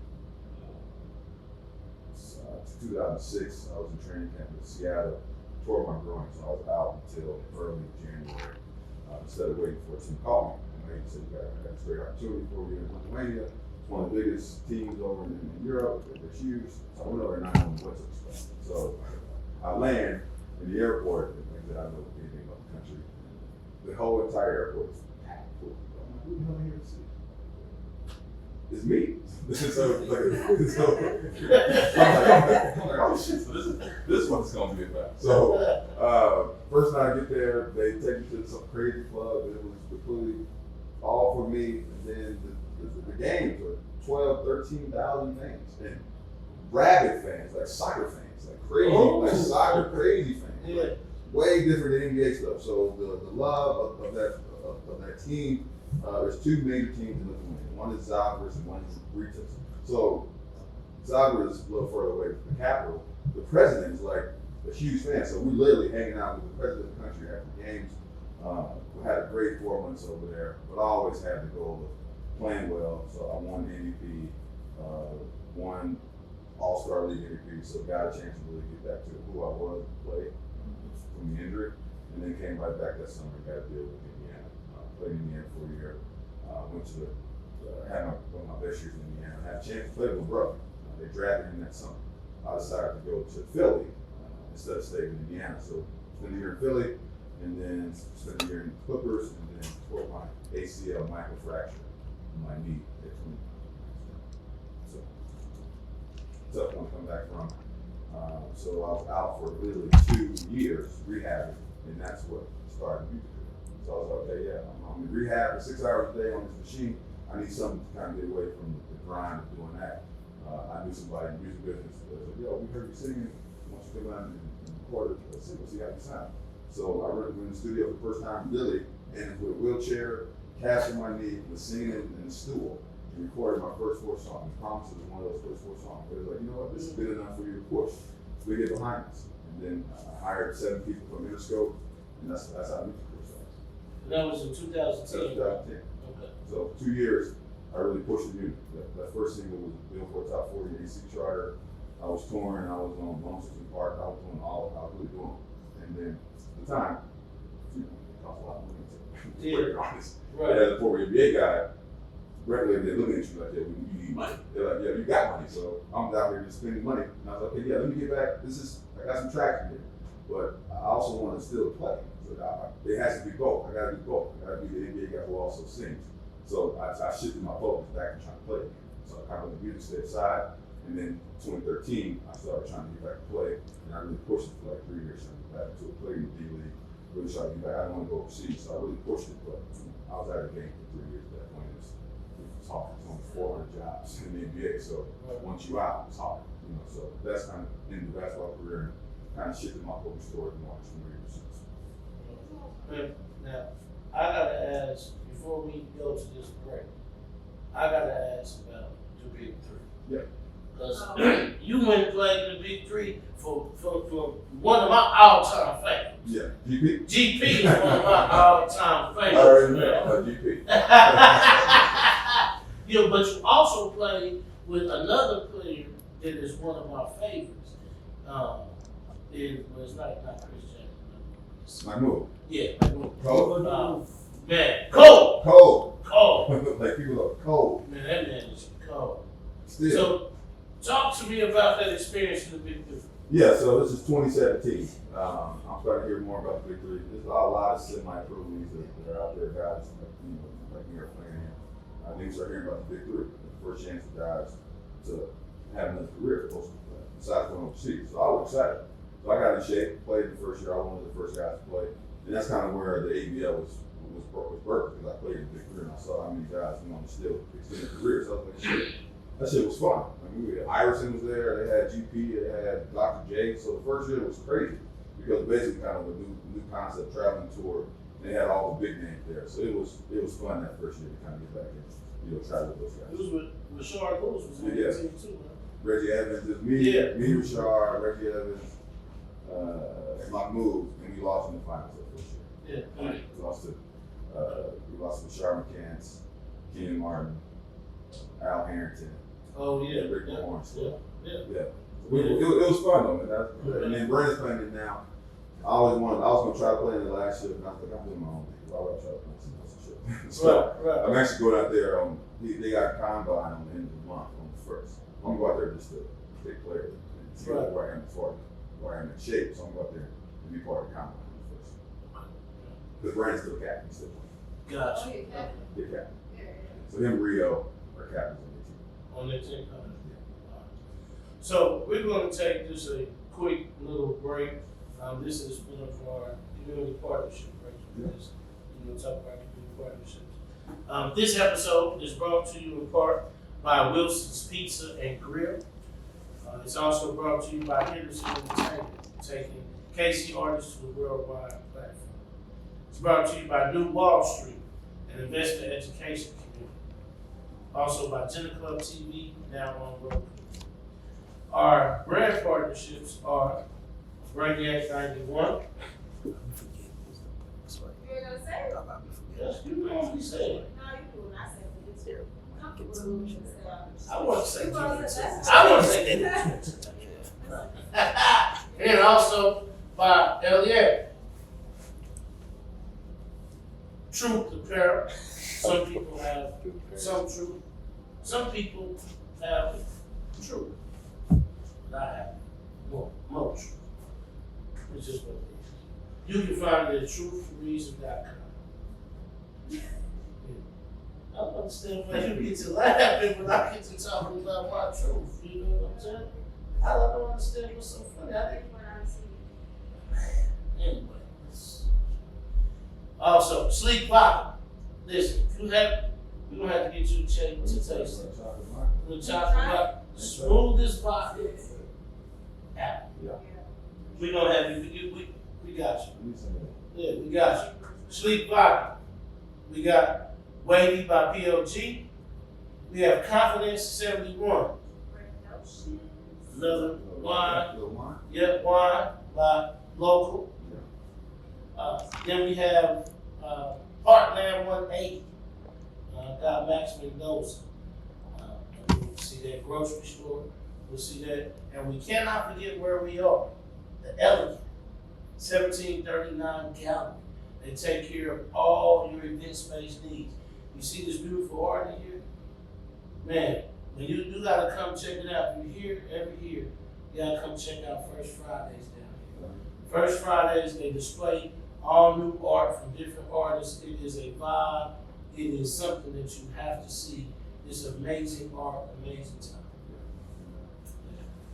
2006, I was in training camp in Seattle, tore my groin, so I was out until early January. Instead of waiting for a team to call me, he said, I got a great opportunity for you in Lithuania. It's one of the biggest teams over in Europe. They're huge. So I went over and I know what to expect. So I land in the airport, and things that I know anything about the country. The whole entire airport is packed full. I'm like, who the hell are here to see? It's me. I'm like, oh shit, so this one's gonna be about. So first night I get there, they take me to some crazy club, and it was completely all for me. And then the games were 12, 13,000 fans, and rabid fans, like soccer fans, like crazy, like soccer crazy fans. Yeah. Like, way different than NBA stuff. So the love of that team, there's 2 major teams in Lithuania. One is Zagros and one is Ritas. So Zagros is a little further away from the capital. The president is like a huge fan. So we're literally hanging out with the president of the country after games. We had a great 4 months over there, but I always had the goal of playing well. So I won MVP, won All-Star League MVP, so got a chance to really get back to who I was and play from the injury. And then came right back that summer and got a deal with Indiana. Played in Indiana for a year. Went to had one of my best years in Indiana. Had a chance to play with my brother. They drafted him that summer. I decided to go to Philly instead of staying in Indiana. So spent a year in Philly, and then spent a year in the Clippers, and then tore my ACL microfracture in my knee at 20. So tough one to come back from. So I was out for literally 2 years rehabbing, and that's what started the music career. So I was like, okay, yeah, I'm in rehab for 6 hours a day on this machine. I need something to kind of get away from the grind of doing that. I knew somebody in the music business that was like, yo, we heard you singing. Why don't you come out and record a single, see how you sound. So I went in the studio for the first time, really, and with a wheelchair, cast on my knee, was singing in the stool, and recorded my first 4 songs. Promise was one of those first 4 songs. But it was like, you know what, this is good enough for you to push. We get behind us. And then I hired 7 people from Interscope, and that's how music career started. That was in 2010. 2010. Okay. So 2 years, I really pushed the music. That first single was Billboard Top 40 AC Charter. I was touring, I was on Blomsterton Park, I was doing all I was really doing. And then at the time, it cost a lot of money to break artists. Right. And as a former NBA guy, regularly they look at you like, yeah, you need money. They're like, yeah, you got money. So I'm out here just spending money. And I was like, okay, yeah, let me get back. I got some traction here. But I also want to still play. So it has to be both. I got to do both. I got to be the NBA guy who also sings. So I shifted my focus back to trying to play. So I kind of let the music stay aside. And then 2013, I started trying to get back to play. And I really pushed it for like 3 years, trying to get back to a play in the D League. Really tried to get back. I didn't want to go overseas, so I really pushed it. But I was out of the game for 3 years at that point. It was hard. There's only 400 jobs in the NBA, so once you out, it's hard. So that's kind of ended the basketball career and kind of shifted my focus toward more entrepreneurial pursuits. Now, I gotta ask, before we go to this break, I gotta ask about the Big Three. Yeah. Because you went and played the Big Three for one of my all-time favorites. Yeah, GP. GP is one of my all-time I already favorites. know, GP. Yeah, but you also played with another player that is one of my favorites. It's not Chris Jackson. My move. Yeah, my move. Cold. Man, cold. Cold. Like people are cold. Man, that man is cold. Still. So, talk to me about that experience in the Big Three. Yeah, so this is 2017. I'm starting to hear more about the Big Three. There's a lot of semi-pro leagues that are out there, guys like me are playing here. I think we start hearing about the Big Three. The first chance for guys to have another career besides going overseas. So I was excited. So I got in shape, played the first year. I was one of the first guys to play. And that's kind of where the ABL was birthed, because I played in the Big Three and I saw how many guys still extended careers. So I was like, shit, that shit was fun. I mean, Iverson was there, they had GP, they had Dr. J. So the first year was crazy because basically kind of a new concept, traveling tour. They had all the big names there. So it was fun that first year to kind of get back and try with those guys. It was with Rashard Lewis was on the team too, man. Reggie Evans, just me, Rashard, Reggie Evans, and my move, and we lost in the finals that first year. Yeah. We lost to Rashard McCants, Keenan Martin, Al Harrington. Oh yeah. Rick Warren. Yeah. It was fun though, man. And then Brandon's playing it now. I was gonna try to play in it last year, but I was like, I'm doing my own thing. Why would I try to play some shit? So right. I'm actually going out there. They got combine on the end of the month on the 1st. I'm gonna go out there just to take players and see where I am where I am in shape. So I'm gonna go out there and be part of the combine on the 1st. Because Brandon's still captain, he's still playing. Gotcha. Oh, you're captain. Yeah, captain. So him, Rio, are captains on the team. On that team. So we're going to take just a quick little break. This is one of our community partnership breaks. We're going to talk about community partnerships. This episode is brought to you in part by Wilson's Pizza and Grill. It's also brought to you by Henderson Entertainment, taking KC artists to the worldwide platform. It's brought to you by New Wall Street, an investment education community. Also by Jenee Klub TV, now on Roku. Our brand partnerships are Brainiac 91. You were gonna say it? Yes, you know what we said. No, you do. I said it too. Comfortable solutions. I want to say You want to say that? I want to say that. And also by Alijah. Truth apparel. Some people have some truth. Some people have truth. But I have more truth. Which is what it is. You can find it at truthforreason.com. I don't understand why you get to laughing when I get to talking about my truth. You know what I'm saying? I don't understand what's so funny. Anyway. Also, sleep vodka. Listen, we're gonna have to get you a check to taste it. The chocolate vodka, smoothest vodka. Yeah. We're gonna have you. We got you. Yeah, we got you. Sleep vodka. We got Wavy by PLG. We have Confidence 71. Another wine. Yep, wine by Local. Then we have Heartland 180. Got Max Mendoza. We'll see that grocery store. We'll see that. And we cannot forget where we are. The Elegant. 1739 Gallery. They take care of all your event space needs. You see this beautiful art in here? Man, when you gotta come check it out. If you're here every year, you gotta come check out First Fridays down here. First Fridays, they display all new art from different artists. It is a vibe. It is something that you have to see. It's amazing art, amazing time.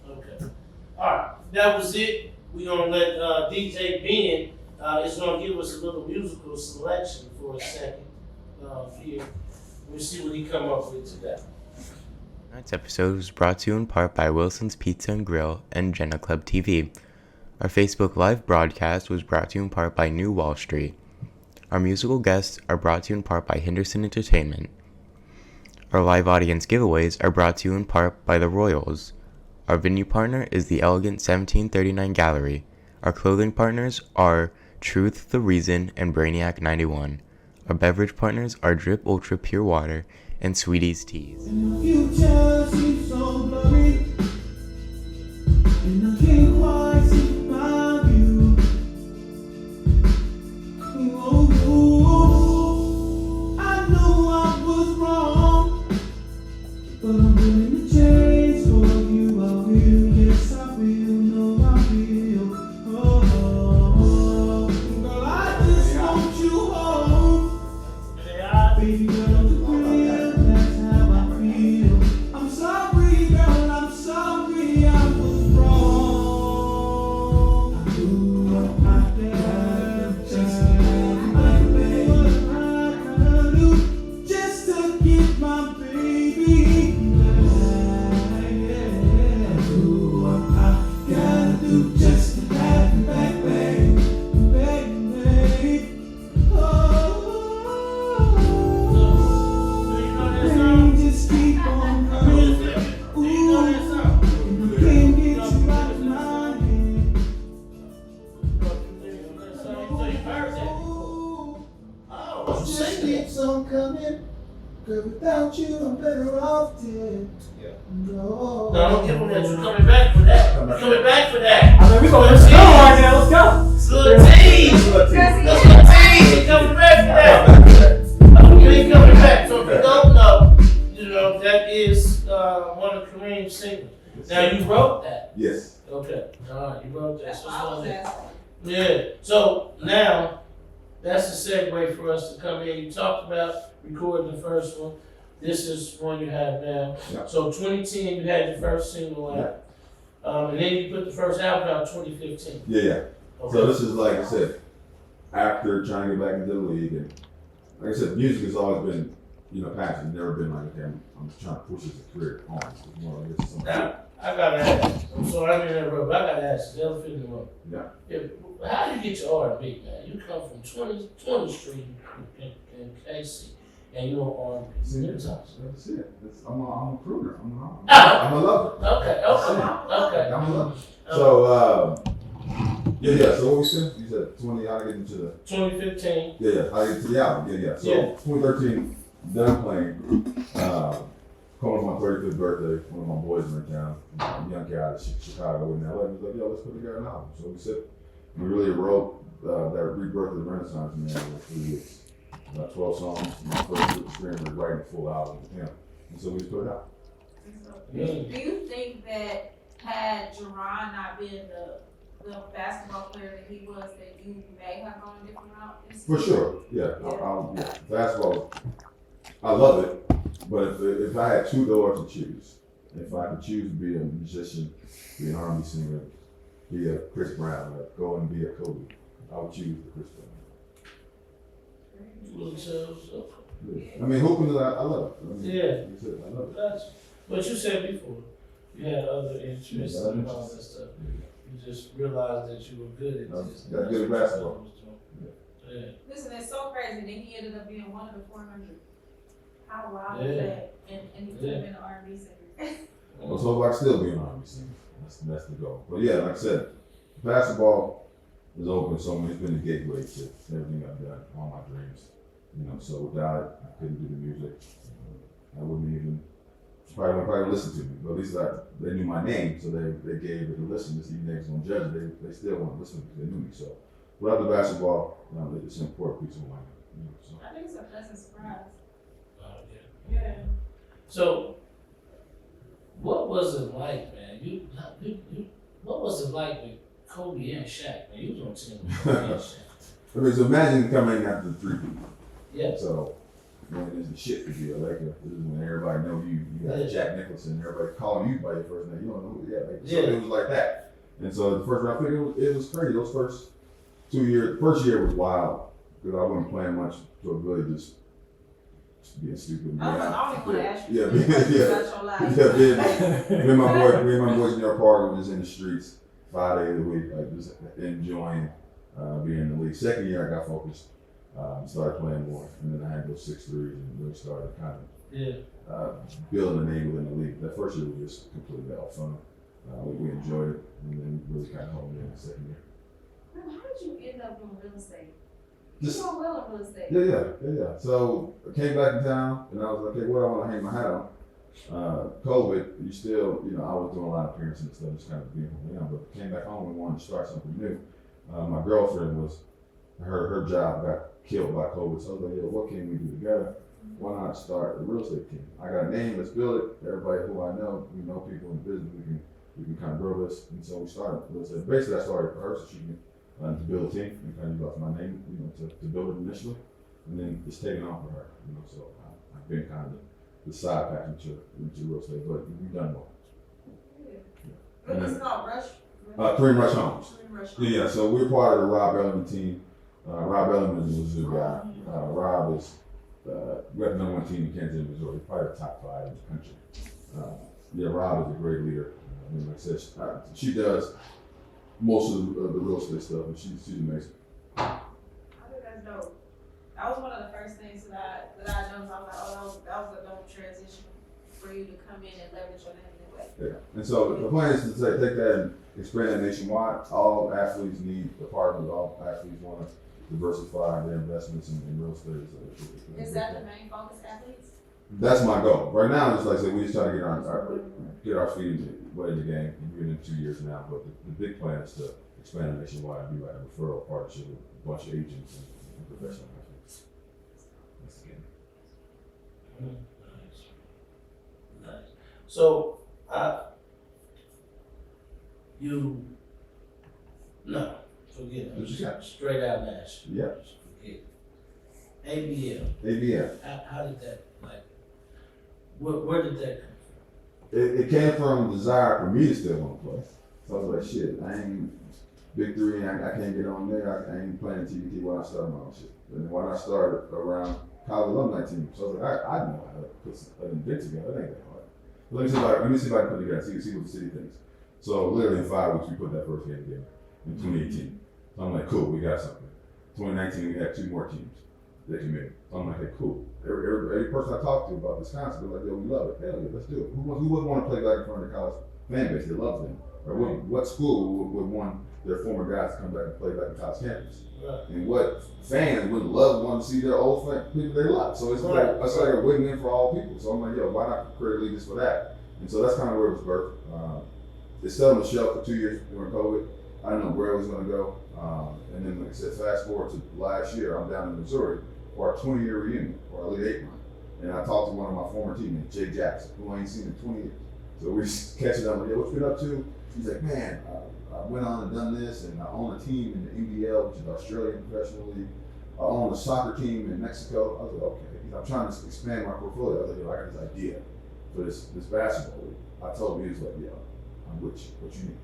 Okay. All right, that was it. We're gonna let DJ Ben is gonna give us a little musical selection for a second here. We'll see what he come up with today. Tonight's episode was brought to you in part by Wilson's Pizza and Grill and Jegna Klub TV. Our Facebook Live broadcast was brought to you in part by New Wall Street. Our musical guests are brought to you in part by Henderson Entertainment. Our live audience giveaways are brought to you in part by the Royals. Our venue partner is the Elegant 1739 Gallery. Our clothing partners are Truth, The Reason, and Brainiac 91. Our beverage partners are Drip Ultra Pure Water and Sweeties Teas. And the future seems so blurry, and I can't quite see my view. Oh, I know I was wrong, but I'm willing to change for you. I will, yes I will, no I will. Oh, girl, I just want you home, baby girl. That's how I feel. I'm sorry, girl, I'm sorry I was wrong. I do what I can, just to get my baby back. Yeah. I do what I gotta do just to have you back, baby. Oh. Just keep on running. Ooh, and I can't get you out of my head. Just keeps on coming. Girl, without you, I'm better off dead. No, don't give them that. You're coming back for that. You're coming back for that. I mean, we gonna let's go right now. Let's go. It's a little tease. It's a little tease. You're coming back for that. You ain't coming back. So if you don't know, that is one of Kareem's singles. Now you wrote that. Yes. Okay. All right, you wrote that. That's So what I was asking. yeah. So now that's a segue for us to come in. You talked about recording the first one. This is one you have now. Yeah. So 2010, you had your first single out. And then you put the first album out 2015. Yeah. Okay. So this is like I said, after trying to get back into the league, and like I said, music has always been, passion. It's never been like, okay, I'm just trying to push this career on. It's more like this is something. Now, I gotta ask. I'm sorry, I didn't interrupt, but I gotta ask. The elephant in the room. Yeah. How do you get your R&B, man? You come from 20th Street in KC, and you're on R&B. That's it. I'm a crooner. I'm a lover. Okay. I'm a lover. So, So what we said? You said 20. How to get into the 2015. Yeah. How to get to the album? Yeah. So 2013, done playing. Calling my 35th birthday. One of my boys in town, a young guy out of Chicago in LA. He was like, "Yo, let's put together an album." So we said, we really wrote that rebirth of the Renaissance man over 3 years. About 12 songs. My first experience was writing a full album with him, and so we just put it out. Do you think that had Jerron not been the basketball player that he was, that you may have gone a different route? For sure, yeah. Basketball, I love it, but if I had two doors to choose, if I could choose to be a musician, be an R&B singer, be a Chris Brown, or go and be a Kobe, I would choose the Chris Brown. I mean, hooping, I love it. Yeah. Like I said, I love it. But you said before, you had other interests and all that stuff. You just realized that you were good at this. Got good at basketball. Yeah. Listen, it's so crazy that he ended up being one of the 400. How wild Yeah. is that? And he could have been an R&B singer. Let's hope I can still be an R&B singer. That's the goal. But yeah, like I said, basketball is open so many. It's been a gateway to everything I've done, all my dreams. So without it, I couldn't do the music. I wouldn't even probably listen to me. But at least they knew my name, so they gave it a listen. This even niggas gonna judge it, they still want to listen because they knew me. So without the basketball, it's an important piece of my life. So. I think it's a pleasant surprise. Yeah. Yeah. So, what was it like, man? What was it like with Kobe and Shaq, man? You was on the team with Kobe and Shaq. I mean, so imagine coming after the three people. Yeah. So, it's the shit to be a Laker. This is when everybody know you. You got Jack Nicholson, everybody calling you by your first name. You don't know who they are. So it was like that. And so the first round pick, it was crazy. Those first 2 years, the first year was wild because I wasn't playing much, so really just being stupid. I only want to ask you Yeah, about your life. me and my boys in our park were just in the streets 5 days a week, like just enjoying being in the league. Second year, I got focused. Started playing more, and then I had those 6 threes and really started kind of Yeah. building a name within the league. That first year was just completely out fun. We enjoyed it, and then really kind of honed in the second year. How did you end up doing real estate? Just, You doing well in real estate. yeah. So I came back in town, and I was like, okay, what do I want to hang my hat on? COVID, you still, I was doing a lot of appearances and stuff, just kind of being young, but came back home and wanted to start something new. My girlfriend her job got killed by COVID, so I was like, yo, what can we do together? Why not start a real estate team? I got a name, let's build it. Everybody who I know, we know people in business, we can kind of grow this. And so we started real estate. Basically, I started for her so she can to build a team and kind of use my name, to build it initially. And then it's taken off for her, so I've been kind of the side pack into real estate, but we've done well. What is it called? Rush? Kareem Rush Homes. Kareem Rush. Yeah, so we're part of the Rob Elliman team. Rob Elliman is a Mizzou guy. Rob is, we got the #1 team in Kansas City, Missouri, probably the top 5 in the country. Rob is a great leader. Like I said, she does most of the real estate stuff, and she's amazing. I think that's dope. That was one of the first things that I noticed. I was like, oh, that was a dope transition for you to come in and leverage your name in that way. Yeah, and so the plan is to take that and expand that nationwide. All athletes need apartments. All athletes want to diversify their investments in real estate. Is that the main focus, athletes? That's my goal. Right now, it's like I said, we just try to get our feet into the game. We're in 2 years now, but the big plan is to expand it nationwide and be like a referral partnership with a bunch of agents and professional athletes. That's the game. Nice. So, forget it. What you got? Straight out national. Yeah. Forget it. ABL. How did that, where did that come It came from a desire for me to still want to play. So I was like, shit, I ain't big 3, and I can't get on there. I ain't playing TBT when I started my own shit. And then when I started around college alumni team, so I was like, I know how to put an event together. It ain't that hard. Let me see if I can put it together. See what the city thinks. So literally in 5 weeks, we put that first game together in 2018. So I'm like, cool, we got something. 2019, we had 2 more teams that committed. So I'm like, hey, cool. Every person I talk to about this concept, they're like, yo, we love it. Hell yeah, let's do it. Who wouldn't want to play back in front of the college fan base that loves them? Or what school would want their former guys to come back and play back in college campus? Right. And what fans would want to see their old people they love? So it's like a win-win for all people. So I'm like, yo, why not create a league just for that? And so that's kind of where it was birthed. It's still on the shelf for 2 years during COVID. I didn't know where it was going to go. And then, like I said, fast forward to last year, I'm down in Missouri for our 20-year reunion for our Elite 8 run. And I talked to one of my former teammates, Jay Jackson, who I ain't seen in 20 years. So we just catching up, like, yo, what you been up to? He's like, man, I went on and done this, and I own a team in the NBL, which is the Australian Professional League. I own a soccer team in Mexico. I was like, okay. I'm trying to expand my portfolio. I was like, yo, I got this idea for this basketball league. I told him, he was like, yo, I'm with you. What you need?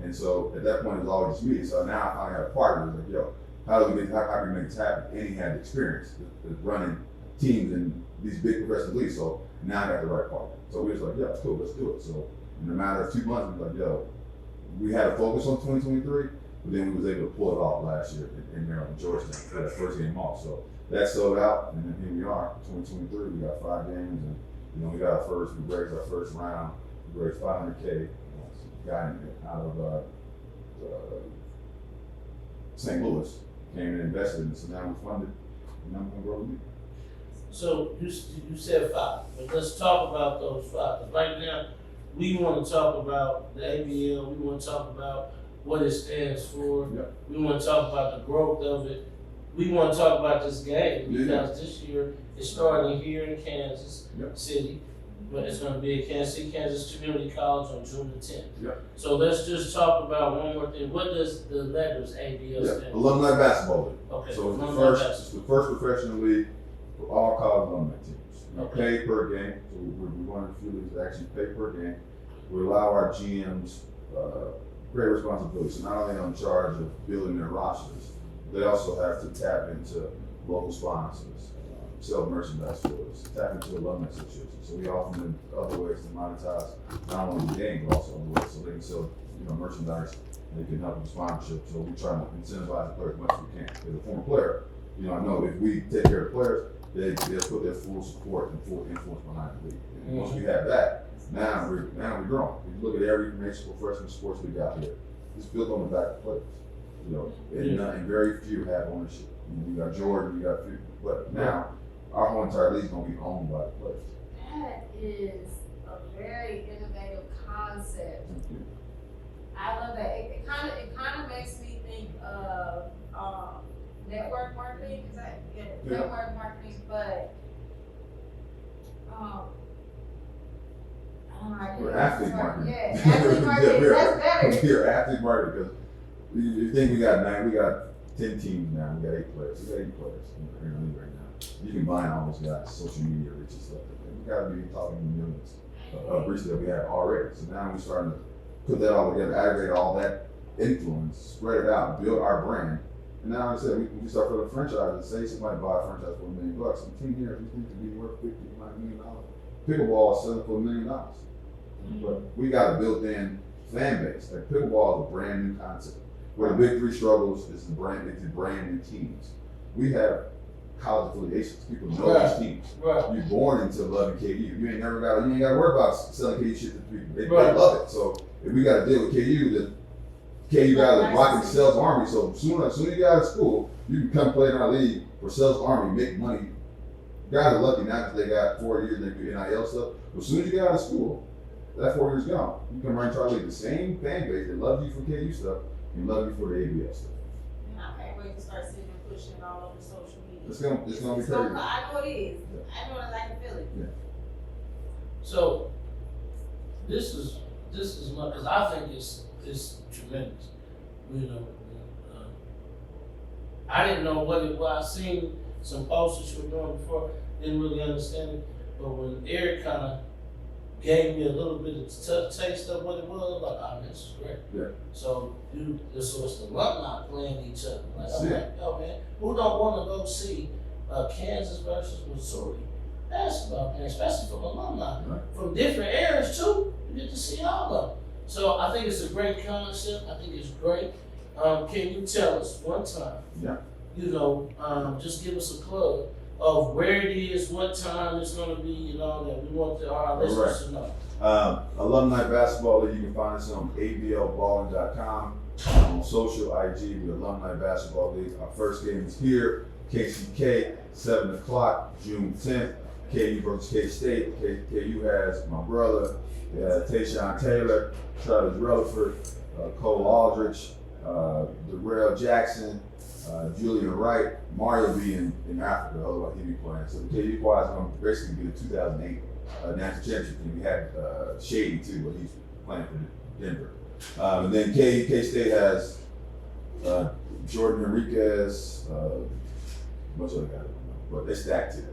And so at that point, it was always just me. So now I finally had a partner who's like, yo, how can we make this happen? And he had the experience with running teams in these big professional leagues. So now I got the right partner. So we was like, yeah, it's cool, let's do it. So in a matter of 2 months, we was like, yo, we had a focus on 2023, but then we was able to pull it off last year in Maryland, Georgetown for that first game off. So that sold out, and then here we are, 2023. We got 5 games, and we got we raised our first round. We raised $500K. Guy out of St. Louis came and invested, and so now we're funded, and now we're going to grow the league. So you said 5, but let's talk about those 5. Right now, we want to talk about the ABL. We want to talk about what it stands for. Yep. We want to talk about the growth of it. We want to talk about this game because this year it's starting here in Kansas City. But it's going to be at Kansas Community College on June the 10th. Yep. So let's just talk about one more thing. What does the letters ABL stand for? Alumni Basketball League. Okay. So it's the first professional league for all college alumni teams. We pay per game. So we're one of the few leagues that actually pay per game. We allow our GMs great responsibility. So not only in charge of building their rosters, they also have to tap into local sponsors, sell merchandise stores, tap into alumni associations. So we offer them other ways to monetize not only the game, but also other ways. So they can sell, merchandise, and they can help with sponsorship. So we try to incentivize the player as much as we can. As a former player, You know, I know if we take care of the players, they'll put their full support and full influence behind the league. And once we have that, now we're growing. If you look at every major professional sports league out here, it's built on the back of players. You know, and very few have ownership. You got Jordan, you got few, but now our whole entire league is going to be owned by the players. That is a very innovative concept. I love that. It kind of makes me think of network marketing. Is that network marketing? But Or athlete marketing. Yeah, athlete marketing. That's better. We're athlete marketing because you think we got 10 teams now. We got 8 players. We got 8 players in the league right now. You can buy all those guys, social media reach and stuff like that. We got to be talking millions of reach that we have already. So now we're starting to put that all together, aggregate all that influence, spread it out, build our brand. And now, like I said, we can start putting franchises. Say somebody buy a franchise for $1 million. In 10 years, we think to be worth $50 million. Pickleball is selling for $1 million. But we got a built-in fan base. Like pickleball is a brand new concept. Where the big 3 struggles is the brand new teams. We have college affiliations. People know these teams. Right. You're born into loving KU. You ain't got to worry about selling KU shit to people. They love it. So if we got to deal with KU, KU guys are rocking Sales Army. So soon as you get out of school, you can come play in our league for Sales Army, make money. Guys are lucky now because they got 4 years and they do NIL stuff. But as soon as you get out of school, that 4 years gone. You come right into our league. The same fan base that loves you for KU stuff and love you for the ABL stuff. I can't wait to start sitting and pushing it all over social media. It's gonna be crazy. I know it is. Yeah. I know it. I can feel it. Yeah. So this is my, because I think it's tremendous. You know, I didn't know what it was. I seen some posts that you were doing before, didn't really understand it. But when Eric kind of gave me a little bit of taste of what it was, like, oh, this is great. Yeah. So it's the alumni playing each other. Like, I'm like, yo, man, who don't want to go see Kansas versus Missouri basketball game, especially from alumni from different eras too? You get to see all of them. So I think it's a great concept. I think it's great. Can you tell us one time? Yeah. You know, just give us a plug of where it is, what time it's going to be, you know, that we want our listeners to know. Alumni Basketball League, you can find us on ablballing.com. On social, IG, with Alumni Basketball League. Our first game is here, KCK, 7 o'clock, June 10th. KU versus K-State. KU has my brother, Tayshawn Taylor, Travis Rutherford, Cole Aldrich, Jabrelle Jackson, Julian Wright. Mario be in Africa, otherwise he'd be playing. So the KU squad is going to basically be the 2008 national championship team. We had Shady too, but he's playing for Denver. And then K-State has Jordan Enriquez, much other guys, but they stacked it.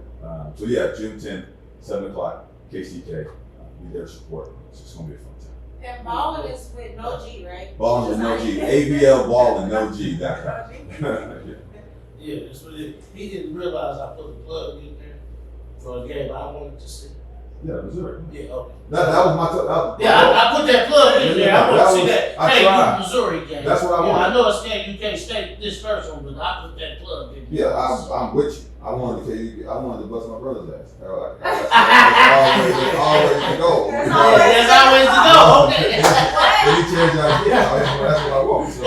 So yeah, June 10th, 7 o'clock, KCK. Be there to support. So it's going to be a fun time. And balling is with no G, right? Balling with no G. ABL balling no G. Yeah, that's what it is. He didn't realize I put a plug in there for a game I wanted to see. Yeah, Missouri. Yeah, okay. That was my I put that plug in there. I want to see that. Hey, you Missouri game. That's what I want. I know it's saying you can't stay this first one, but I put that plug in there. Yeah, I'm with you. I wanted to bust my brother's ass. That's always the goal. That's always the goal. Okay. Any chance I get, that's what I want. So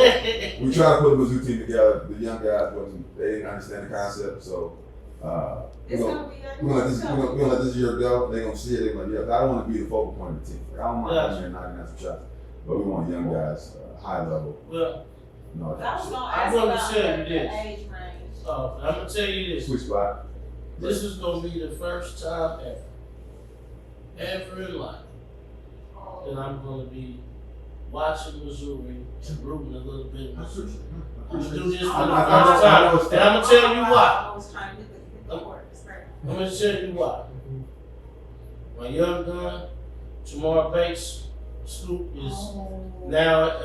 we try to put a Mizzou team together. The young guys they didn't understand the concept, so we're gonna let this year go. They're gonna see it. They're like, yeah, I don't want to be the focal point of the team. Like, I don't mind coming here and knocking out some shots, but we want young guys, high level. Well, I'm going to tell you this. Age range. I'm going to tell you this. Sweet spot. This is going to be the first time ever in life that I'm going to be watching Missouri and rooting a little bit. I'm going to do this for the first time. And I'm going to tell you why. I'm going to tell you why. My young gun, Jamar Bates, Scoop is now,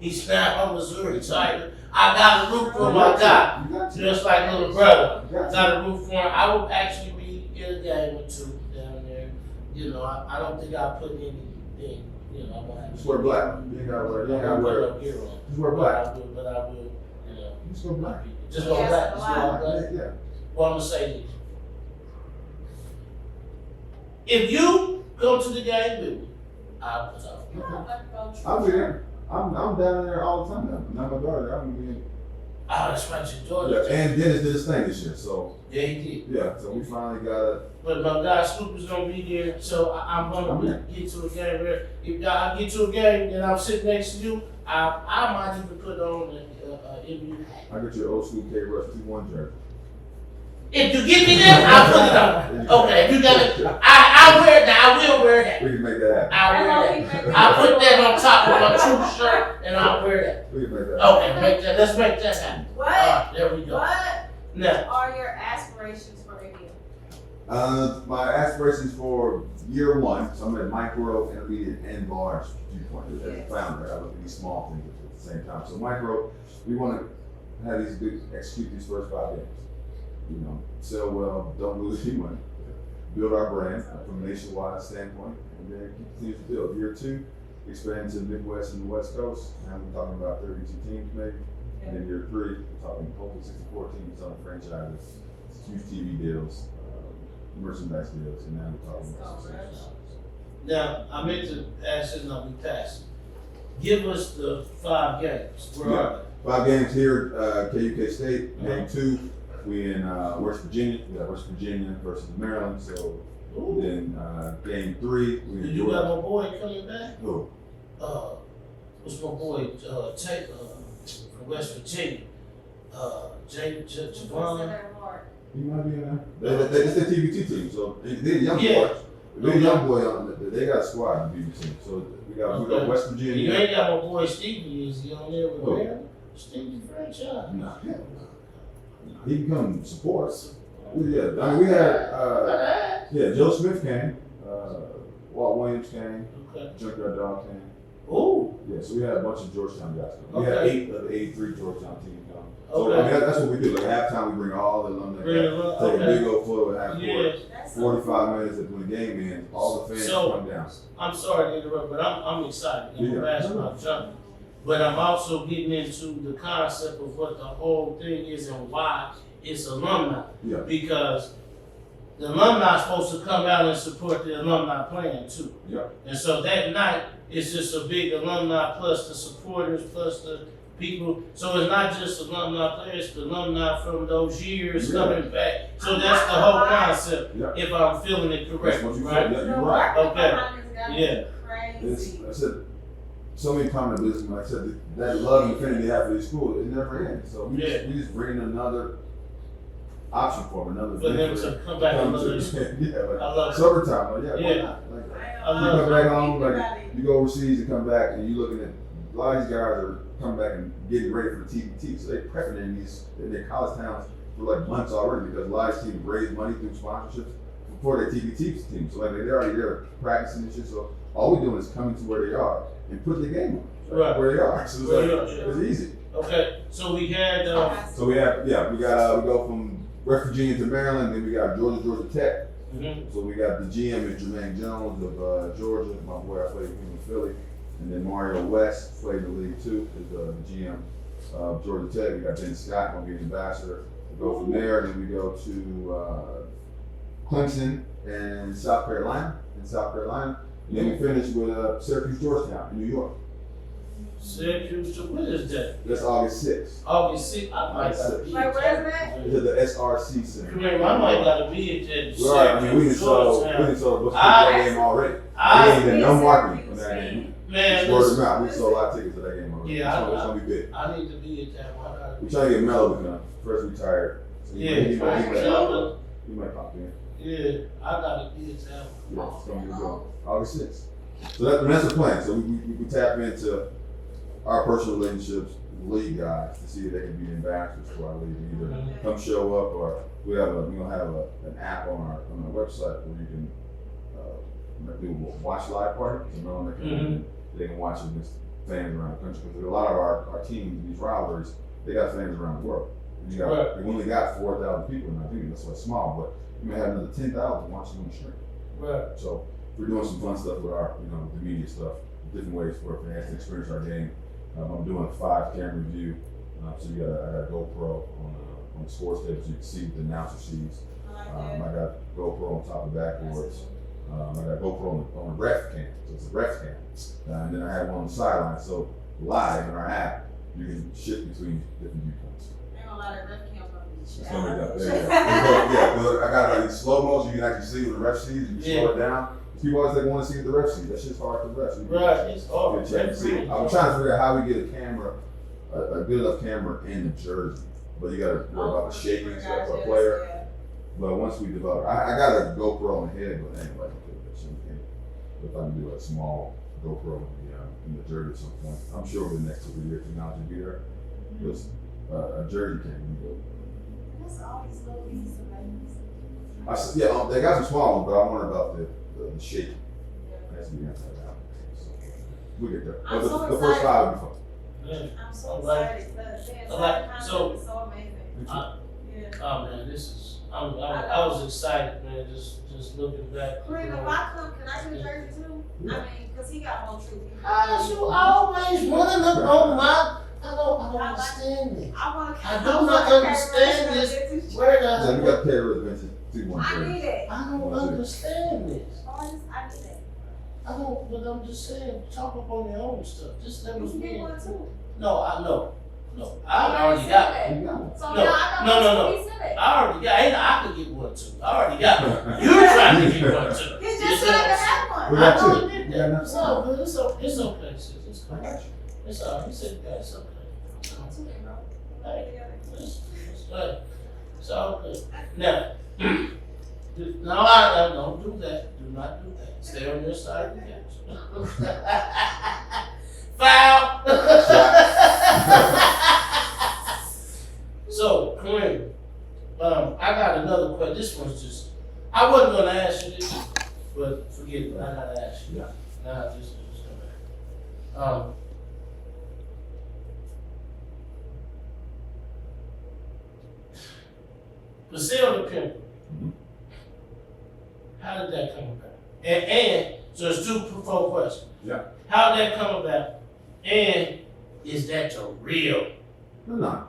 he's now a Missouri Tiger. I got to root for my guy, just like little brother. Got to root for him. I will actually be in a game or two down there. You know, I don't think I'll put anything, you know, I won't have to. Just wear black. You ain't got to wear. Just wear black. But I will, you know. Just go black. Just go Yes, black. Just go all black. black. Yeah. Well, I'm gonna say this. If you go to the game with me, I'll put up. You don't let go true. I'll be there. I'm down there all the time now. Not my daughter. I'm gonna be in. Oh, that's right, your daughter. Yeah, and Dennis did his thing this year, so Yeah, he did. yeah. So we finally got a. But my guy Scoop is gonna be there, so I'm gonna get to a game where if I get to a game and I'm sitting next to you, I might even put on an MU hat. I got your old school K Rush 2-1 jersey. If you give me that, I'll put it on. Okay, if you got it, I'll wear that. I will wear that. We can make that happen. I'll wear that. I'll put that on top of my true shirt and I'll wear that. We can make that happen. Okay, make that. Let's make that happen. What? There we go. What Now, are your aspirations for a year? My aspirations for year one, so I'm at micro, intermediate, and large viewpoint. As a founder, I look at these small things at the same time. So micro, we want to have these good, execute these first 5 games. You know, sell well, don't lose any money. Build our brand from a nationwide standpoint, and then continue to build. Year two, expand to the Midwest and the West Coast. Now we're talking about 32 teams maybe. And then year three, we're talking hopefully 64 teams on franchises, huge TV deals, merchandise deals, and now we're talking about success. now I meant to ask this, not be passing. Give us the 5 games. Where are 5 games here, KUK State. Uh-huh. Game 2, we in West Virginia. We got West Virginia versus Maryland. So they? Ooh. then game 3, we in You got Georgia. my boy coming back? Who? What's my boy, Tate, from West Virginia? Jabrelle. He might be in there. It's the TBT team, so they're young Yeah. boys. They're young boy on. They got a squad in the BB team. So we got West You Virginia. ain't got my boy Stevie, is he on there with Who? Reem? Stevie franchise. Nah, hell no. He can come support. Yeah, I mean we had Joe Smith came, Walt Williams came, Okay. Junkyard Dog came. Ooh. Yeah, so we had a bunch of Georgetown guys come. We had Okay. 8 of the 83 Georgetown teams come. So Okay. I mean, that's what we do. Like at halftime, we bring all the alumni. Bring back, them up, take a okay. big old photo at half Yeah. court. That's 45 minutes at when the game ends, all the fans So- come down. I'm sorry to interrupt, but I'm excited. I'm Yeah. a basketball junkie. But I'm also getting into the concept of what the whole thing is and why it's alumni. Yeah. Because the alumni are supposed to come out and support the alumni plan too. Yeah. And so that night, it's just a big alumni plus the supporters plus the people. So it's not just alumni players, the alumni from those years Yeah. coming back. So that's the whole concept, Yeah. if I'm feeling it That's correctly, what you right? said. Yeah, the you're right. market Okay. behind it's gotta be Yeah. crazy. I said, so many prominent business, like I said, that love and affinity they have for these schools, it never ends. So we just bring another option for them, another For them event to come back come another. to, yeah, like I love it. summertime, like why Yeah. not? Like, I you love come back home, like Everybody. you go overseas and come back, and you looking at a lot of these guys are coming back and getting ready for the TBT, so they prepping in their college towns for like months already because a lot of these teams raise money through sponsorships for their TBT team. So like they're already there practicing and shit. So all we're doing is coming to where they are and put the game on Right. where they are. So it's Where like they are, yeah. it's easy. Okay, so we had, So we got we go from West Virginia to Maryland, then we got Georgia Tech. mhm. So we got the GM is Jermaine Jones of Georgia, my boy I played with him in Philly, and then Mario West played in the league too, is the GM of Georgia Tech. We got Ben Scott gonna be an ambassador. We go from there, and then we go to Clemson and South Carolina. And then we finish with Syracuse Georgetown in New York. Syracuse, when is that? That's August 6th. August 6th, I might gotta be. Like, where's that? It's at the SRC Center. Kareem, I might gotta be at that. Right, I mean, we didn't sell the that game already. We ain't done no marketing on that game. Man, It's word of listen, mouth. We sold a lot of tickets to that game already. Yeah, It's gonna be big. I need to be at that one. We trying to get Melo to come. First retired. So Yeah, he might pop in. yeah, I gotta be at that one. Yeah, it's gonna be good. August 6th. So that's the plan. So we tap into our personal relationships with the league guys to see if they can be ambassadors for our league. Either come show up or we're gonna have an app on our website where you can do a watch live party. So no one they can watch it against fans around the country. Because a lot of our teams, these rivalries, they got fans around the world. And you got, we only got 4,000 people in our team. That's why it's small, but you may have another 10,000 watching on the stream. Right. So we're doing some fun stuff with our, the media stuff, different ways for fans to experience our game. I'm doing a 5-camera review So I got a GoPro on the sports table so you can see what the announcer sees. I got GoPro on top of the backboards. I got GoPro on the ref cam, so it's a ref cam. And then I have one on the sideline, so live in our app, you can shift between different viewpoints. Ain't gonna lie, that ref cam It's gonna be done. Yeah, I got like slow mo, so you can actually see what the ref sees. You can slow it down. People always like want to see what the ref sees. That shit's hard to ref. Right, it's hard. Check and see. I'm trying to figure out how we get a camera, a good enough camera in the jersey. But you gotta worry about the shaking stuff for a player. But once we develop, I got a GoPro on the head, but anyway, if I can do a small GoPro in the jersey at some point, I'm sure over the next 2 years technology will be there. Because a jersey can't be built. That's all these little pieces of babies. I said, yeah, they got some small ones, but I wonder about the shaking. It has to be inside out. So we get there. I'm But so the first excited. 5 will be fun. Yeah. I'm so Alright. excited because man, Alright, so- is so amazing. Yeah. Oh man, this is. I was excited, man. Just looking back. Kareem, if I come, can I get a jersey too? I mean, because he got more truth. You always want to look on my. I don't understand this. I do not understand this. Where So the? we got to pay her adventure 2 I need it. I don't understand this. I need it. I don't. But I'm just saying, talk up on your own stuff. Just let You me can get be. one too. No, I know. No, I already got one. You got one. So No, now I no, know no, what he said. I already got. I could get one too. I already got one. You trying to get one too. He just said I could have We one. got I know two. he did We got that. enough It's time. all good. It's okay. It's okay, sis. It's I okay. got you. It's all right. He said that. It's okay. Hey, it's all good. Now, no, I don't do that. Do not do that. Stay on your side of the couch. Foul. So, Kareem, I got another question. This one's just, I wasn't gonna ask you this, but forget it. I gotta ask you. Yeah. Nah, just come back. Basile the Pembroke. Mhm. How did that come about? And so it's 4 questions. Yeah. How did that come about? And is that your real? No.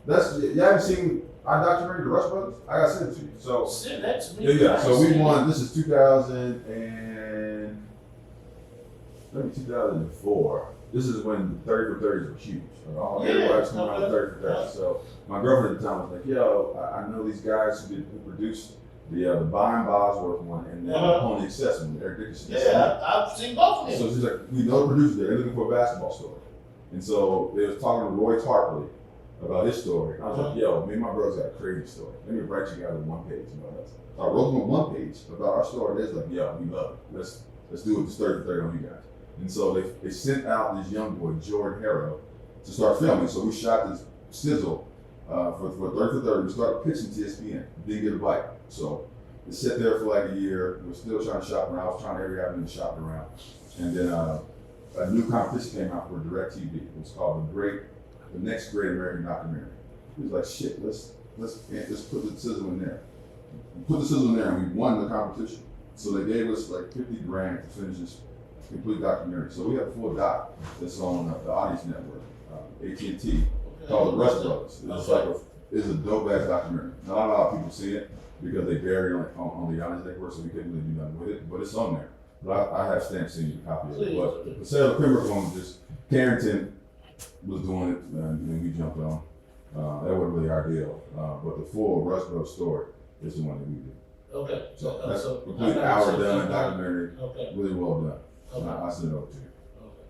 That's you haven't seen our documentary, The Rush Brothers? I got sent it to you. So Send that to me. yeah. So we won. This is 2004. This is when 30 for 30s were huge. Like, everybody's coming out with 30 for 30. So my girlfriend at the time was like, "Yo, I know these guys who produced the Buying Bosworth one and the Pony Excess one, Eric Dickerson." Yeah, I've seen both of So them. she's like, "We know the producer. They're looking for a basketball story." And so they was talking to Roy Tarpley about his story. I was like, "Yo, me and my brothers got a crazy story. Let me write you guys a 1 page about us." So I wrote them a 1 page about our story. They're like, "Yo, we love it. Let's do it. Just 30 for 30 on you guys." And so they sent out this young boy, Jordan Harrow, to start filming. So we shot this sizzle for 30 for 30. We started pitching to ESPN. Didn't get a bite. So it sat there for like a year. We were still trying to shop around. I was trying every avenue to shop around. And then a new competition came out for DirecTV. It was called the Next Great American Documentary. He was like, "Shit, let's put the sizzle in there." We put the sizzle in there and we won the competition. So they gave us like 50 grand to finish this complete documentary. So we have a full doc that's on the Audience Network, AT&T, called The Rush Brothers. It's a dope ass documentary. Not a lot of people see it because they bury it on the Audience Network, so we couldn't really do nothing with it. But it's on there. But I have stamped sending you a copy of it. But the Basile Pembroke one was just Carrington was doing it, and we jumped on. That wasn't really our deal. But the full Rush Brothers story is the one that we did. Okay. So that's a complete hour done documentary. Okay. Really well done. Okay. I sent it over to you. Okay.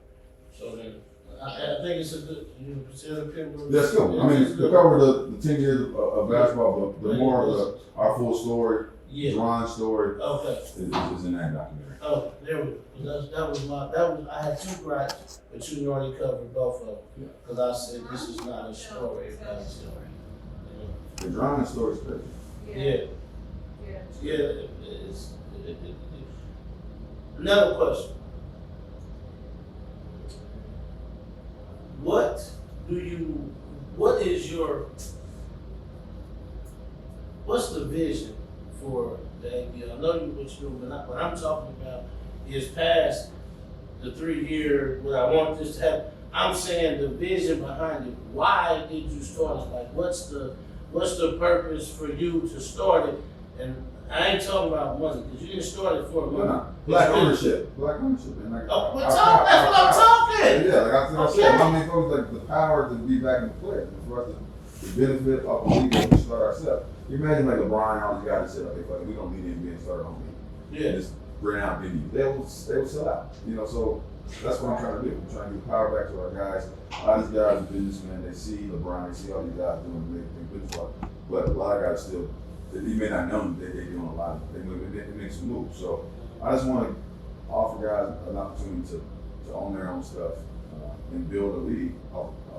So then, I think it's a good, you consider Pembroke. That's cool. I mean, to cover the 10 years of basketball, but the more of our full story, Yeah. Ron's story, Okay. is in that documentary. Oh, there we go. I had 2 gripes, but you already covered both of them. Because I said this is not a story, it's not a story. The Ron story is crazy. Yeah. Yeah. Yeah, another question. What's the vision for the ABL? I know what you're doing, but what I'm talking about is past the 3 year, what I want this to happen. I'm saying the vision behind it. Why did you start it? Like, what's the purpose for you to start it? And I ain't talking about money, because you didn't start it for money. Black ownership, man. Like, Oh, that's what I'm talking. Yeah, like I said, how many folks like the power to be back in the player, and for us to benefit off the league that we start ourselves. You imagine like LeBron and all these guys that said, okay, fuck it, we don't need NBA and start our own league. Yeah. And just bring out venues. They will sell out. You know, so that's what I'm trying to do. I'm trying to give power back to our guys. A lot of these guys are businessmen. They see LeBron, they see all these guys doing big business work. But a lot of guys still, you may not know that they're doing a lot of, they make some moves. So I just want to offer guys an opportunity to own their own stuff and build a league,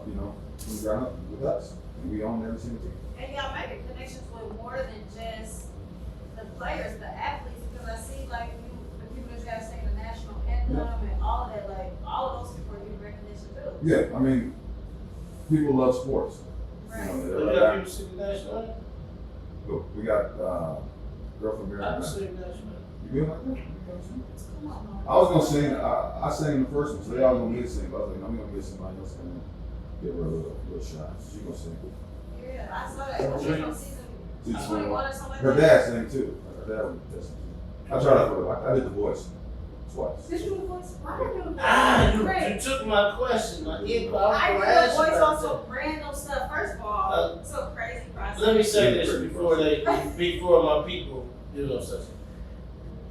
you know, from the ground up with us. And we own every single team. And y'all making connections with more than just the players, the athletes, because I see like the people that you guys sing the national anthem and all of that, like all of those people are getting recognition too. Yeah, I mean, people love sports. Right. You know, So you got people singing national anthem? Look, we got girl from I Maryland. can sing national anthem. You good like that? Come on, I was gonna sing. I sang the first one, so they all gonna get sing. But I was like, I'm gonna get somebody else and give her a little shot. She gonna sing. yeah, I saw that. Was she from season She's 21 or something like Her that? dad sang too. Her dad was testing. I tried out for her. I did the voice twice. Did you do the voice? Why did you do the voice? You took my question. My input. I I did was the gonna ask voice you on about some random stuff. First of all, so crazy process. that. Let me say this before my people, you know, such.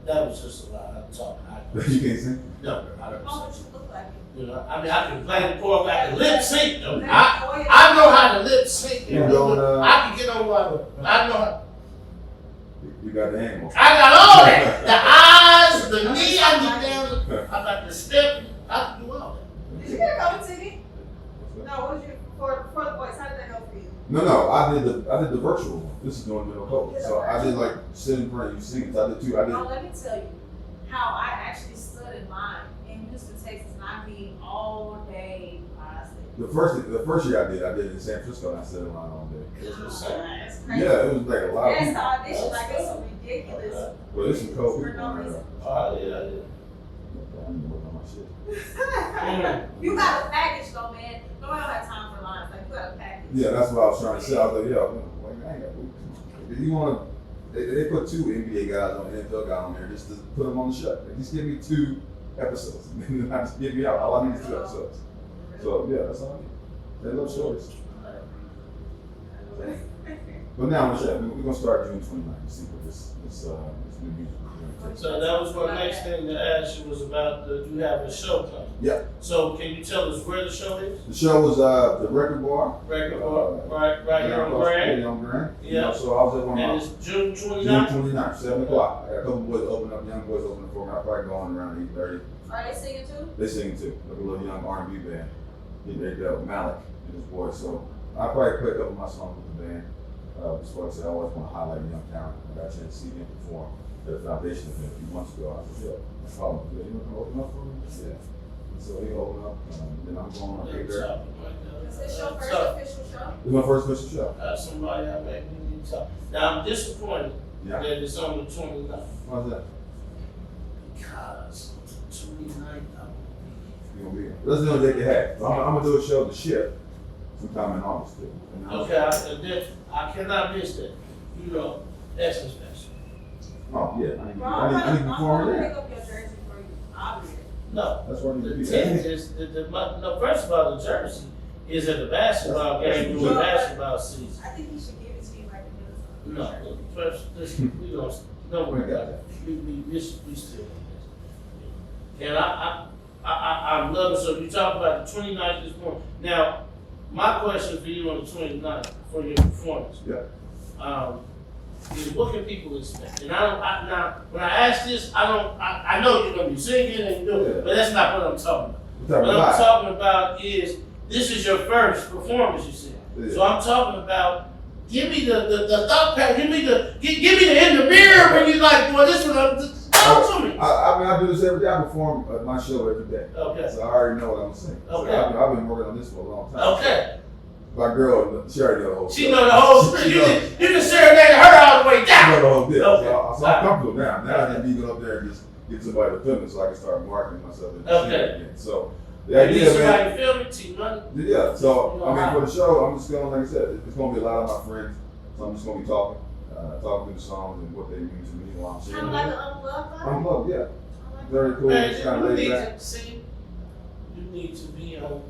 That was just a lot of talk. You can't sing? No, I don't. Oh, what you look like? You know, I mean, I can play the chord, I can lip sync them. I know how to lip sync. You don't, I can get on my. I know. How, You got the hand motion. I got all that. The eyes, the knee. I get down. I got the step. I can do all that. Did you get a competition? No, what did you for the voice? How did that go for you? No, I did the virtual one. This is doing middle code. So I did like sit in front of you singing. I did two. I did. No, let me tell you how I actually stood in line in Houston, Texas, and I mean all day. The first year I did in San Francisco, and I sat in line all day. That's Yeah, it was like a lot of That's people. the audition. Like it's some ridiculous. Well, there's some cold For people no on there. reason. Oh, yeah. I need to work on my shit. You got a package though, man. No one don't have time for lines. Like you got a package. Yeah, that's what I was trying to say. I was like, like, I ain't got you want to? They put 2 NBA guys on, NFL guys on there just to put them on the show. Like, just give me 2 episodes, and then just get me out. All I need is 2 episodes. So yeah, that's all I need. They love stories. But now we're gonna start June 29th. See what this new music is gonna take. So that was my next thing to ask you was about you have a show coming. Yeah. So can you tell us where the show is? The show was the Record Bar. Record Bar, right here on Grand. Yeah, on Grand. Yeah. You know, so I was at one And of it's June June 29th? 29th, 7 o'clock. I got a couple boys open up, young boys open up for me. I'll probably go on around 8:30. Are they singing too? They sing too, like a little young R&B band. They got Malik and his boys. So I probably play a couple of my songs with the band. Just like I said, I always want to highlight young talent. I got a chance to see him perform at a foundation event a few months ago. I said, yeah, I called him. You want to open up for me? Yeah. So he opened up, then I'm going on right there. Is this your first official show? It's my first official show. Somebody I make me need to talk. Now I'm disappointed Yeah. that it's on the 29th. Why's that? Because 29th, You gonna be here? Let's do a day ahead. So I'm gonna do a show the ship sometime in August too. And okay, I cannot miss that. You know, that's a special. Oh yeah, I need Well, to I'm perform gonna there. pick up your jersey for you. I'll be there. No. That's where I need to The be. tent is, no, first of all, the jersey is at the basketball game during basketball season. I think he should give it to you like a No, first, listen, we don't worry about that. We still. And I'm loving, so you talk about the 29th this morning. Now, my question for you on the 29th for your performance. Yeah. Is what can people expect? And now, when I ask this, I know you're gonna be singing and do it, but that's not what I'm talking about. What I'm talking about is, this is your first performance, you said. Yeah. So I'm talking about, give me the thought pattern, give me the in the mirror when you like, well, this one, talk to me. I mean, I do this every day. I perform at my show every day. Okay. So I already know what I'm gonna sing. Okay. So I've been working on this for a long time. Okay. My girl, she already know the whole She story. know the whole script. She You know- just serenaded her all the way She down. know the whole deal. Okay. So I'm comfortable now. Now I can be go up there and just get somebody to film it so I can start marketing myself in the Okay. shit again. So The idea, man. somebody filming T-Money. Yeah, so, I mean, for the show, I'm just gonna, like I said, it's gonna be a lot of my friends. So I'm just gonna be talking through the songs and what they mean to me while I'm Kind singing. of like an unplugged vibe. Unplugged, yeah. Very cool, Man, it's kind of you laid need back. to see, you need to be on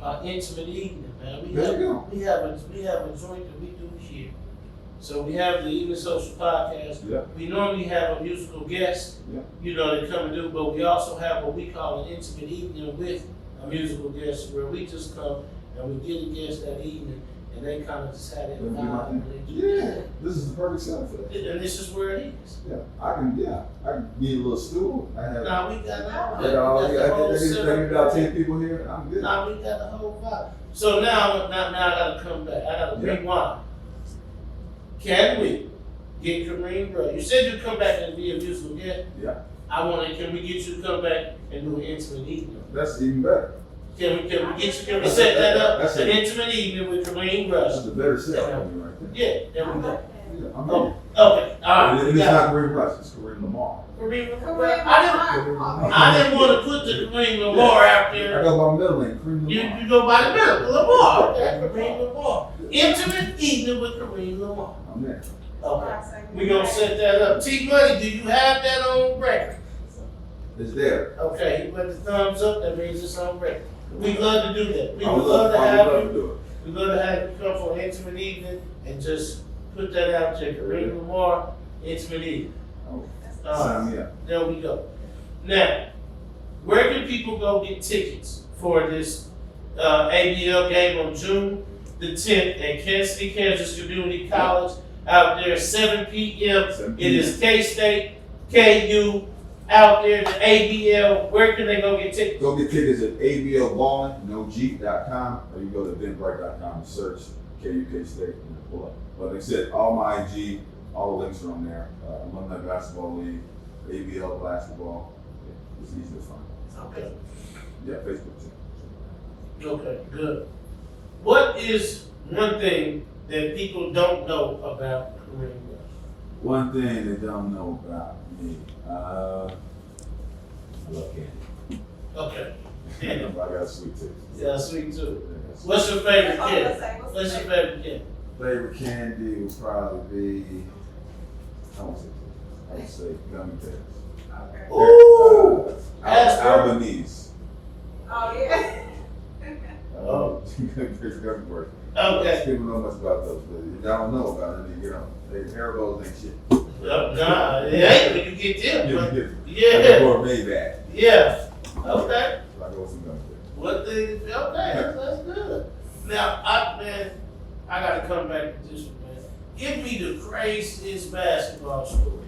an intimate evening, man. There you go. We have a joint that we do here. So we have the Evening Social Podcast. Yeah. We normally have a musical guest, Yeah. you know, that come and do, but we also have what we call an intimate evening with a musical guest where we just come and we get a guest that evening and they kind of just have that That'd be my vibe. thing. and they do Yeah, this is the perfect setup for that. And this is where it is. Yeah, I can need a little stool. I have. Now we got all I that. got all We the, got the whole I setup. got 10 people here. I'm good. Now we got the whole vibe. So now I gotta come back. I gotta Yeah. rewind. Can we get Kareem, bro? You said you'd come back and be a musical guest. Yeah, Can we get you to come back and do an intimate evening? that's even better. Can we set that up? That's An it. intimate evening with Kareem That's Rush. the better setup for me right there. Yeah, there we go. Yeah, I'm Oh, here. okay, all right. And we it's got not Kareem Rush, it's Kareem Lamar. Kareem. Kareem I didn't want to put the Kareem Lamar out I there. got my middle name, Kareem Lamar. You go by the middle, Lamar. Okay, Kareem Lamar. Intimate evening with Kareem Lamar. I'm there. Okay. We gonna set that up. T-Money, do you have that on record? It's there. Okay, he put the thumbs up, that means it's on record. We love to do that. We I would would love to have love to you. do it. We love to have you come for an intimate evening and just put that out there. Kareem Lamar, intimate evening. Oh, All right, sign me up. there we go. Now, where can people go get tickets for this ABL game on June the 10th at Kansas City, Kansas Community College out there, 7 p.m. 7 It is K-State, KU, out there, the ABL. Where can they go get tickets? Go get tickets at ablballing.com or you go to eventbrite.com and search KUK State and pull up. But like I said, all my IG, all the links are on there. Alumni Basketball League, ABL Basketball. Yeah, it's easy to find. Okay. Yeah, Facebook too. Okay, good. What is one thing that people don't know about Kareem Rush? One thing they don't know about me, I love candy. Okay. I got sweet taste. Yeah, sweet too. Yeah, What's your favorite That's all I'm candy? gonna say. What's your favorite candy? favorite candy would probably be, I won't say candy, I would say gummy bears. Ooh! That's Albanese. Oh, yeah. Oh. Gummy bears. Okay. People know much about those, but if y'all don't know about it, then you know, they Haribo's ain't shit. Nah, it ain't when you get them. Yeah, But yeah. yeah, Or Maybach. yeah. Okay. So I go with some gummy bears. What the? Okay, that's good. Now, I gotta come back to this one, man. Give me the craziest basketball story,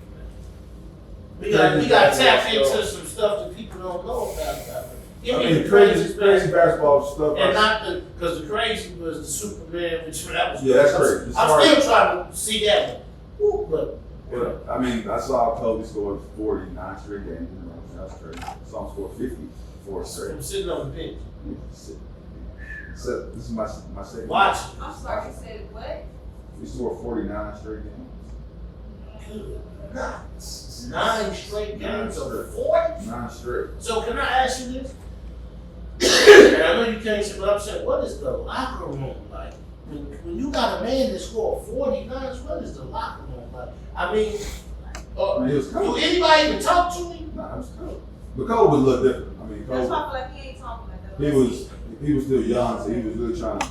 man. We got tap into some stuff that people don't know about. Give me the craziest crazy basketball stuff. and not because the crazy was the Superman, which that was. Yeah, that's crazy. I'm still trying to see that one. Woo, but Yeah, I mean, I saw Kobe score 49 straight games in a row. That's crazy. I saw him score 54 straight. I'm sitting on the bench So this is my second. watching. I'm sorry, you said what? We scored 49 straight games. Good night. 9 straight games of straight. 40. 9 straight. So can I ask you this? And I know you can't say, but I'm saying, what is the locker room like? When you got a man that scored 49, what is the locker room like? I mean, I mean, it was do Kobe. anybody even talk to him? Nah, it was Kobe. But Kobe was a little different. I mean, That's why I Kobe, feel like he ain't talking like that. he was still young, so he was really trying to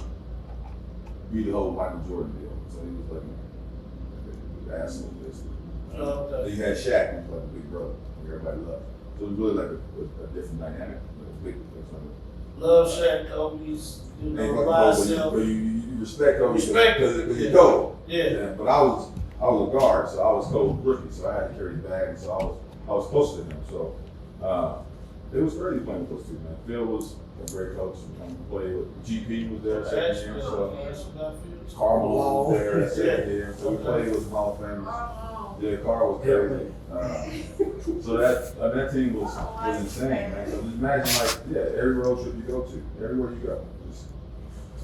be the whole Michael Jordan deal. So he was like the asshole, basically. Okay. He had Shaq, and he was like a big brother. Everybody loved him. So it was really like a different dynamic. But it was big. Love Shaq, Kobe's, you And know, like by Kobe, himself. you respect Kobe Respect because him. you Kobe. Yeah. Yeah, but I was a guard, so I was Kobe's rookie, so I had to carry the bag, so I was close to him. So it was crazy playing with those two, man. Phil was a great coach. Played with GP was there second year, so Carl Malone was there second year, so we played with some Hall of Famers. Yeah, Carl was crazy. So that team was insane, man. So just imagine every road trip you go to, everywhere you go, just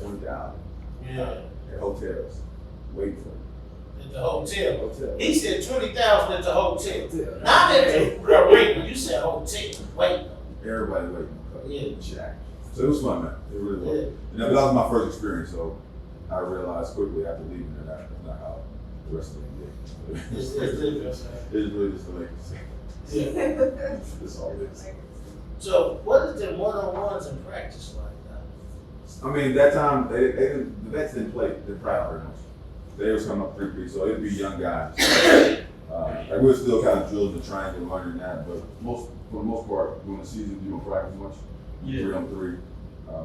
20,000. Yeah. At hotels, waiting for you. At the hotel. Hotel. He said 20,000 at the hotel. Not at the arena. You said hotel. Wait. Everybody waiting. Yeah. Jack. So it was fun, man. It really was. Yeah. And that was my first experience, so I realized quickly after leaving that that's not how the rest of the NBA. It's different, man. It's really just the Lakers. Yeah. That's all it is. So what is the one-on-ones in practice like now? I mean, that time they didn't, the vets didn't play, didn't practice very much. They was coming up 3-3, so it'd be young guys. Like we were still kind of drilled and trying to learn that, but for the most part, during the season, you don't practice much. 3-on-3.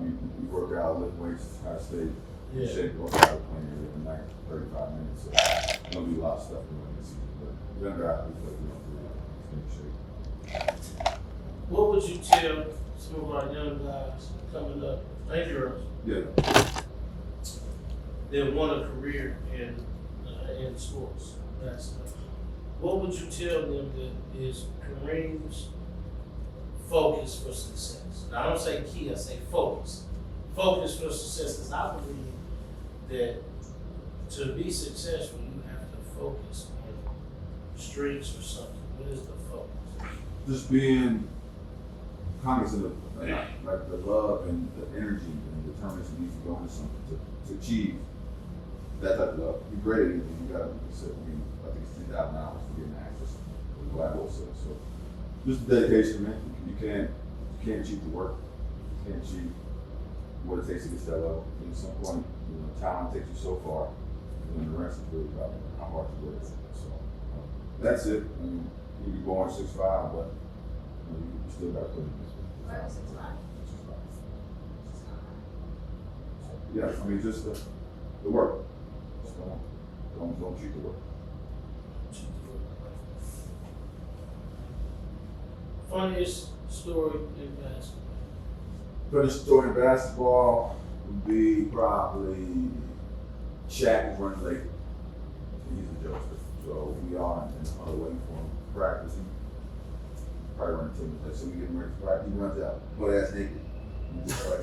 You work out, lift weights, try to stay in shape, go out playing every night, 35 minutes. So there's gonna be a lot of stuff during the season, but young guys, we play 3-on-3, stay in shape. What would you tell some of our young guys coming up, and girls, Yeah. that want a career in sports? What would you tell them that is Kareem's focus for success? Now, I don't say key, I say focus. Focus for success, because I believe that to be successful, you have to focus on streaks or something. What is the focus? Just being cognizant of like the love and the energy and determination you need to go into something to achieve that type of love. Be great at anything. You gotta, like I said, I think it's 10,000 hours to get an actress. That's what I will say. So just dedication, man. You can't cheat the work. You can't cheat what it takes to get to that level. And at some point, talent takes you so far, and the rest is really about how hard you work. So that's it. I mean, you can be born 6'5", but you still got to put in this. Yeah, I mean, just the work. Just don't cheat the work. Funniest story in basketball? Funniest story in basketball would be probably Shaq is running late. He's a jokester. So we are in the huddle waiting for him practicing. Probably running 10 minutes. So we get ready for practice. He runs out, butt ass naked. He just like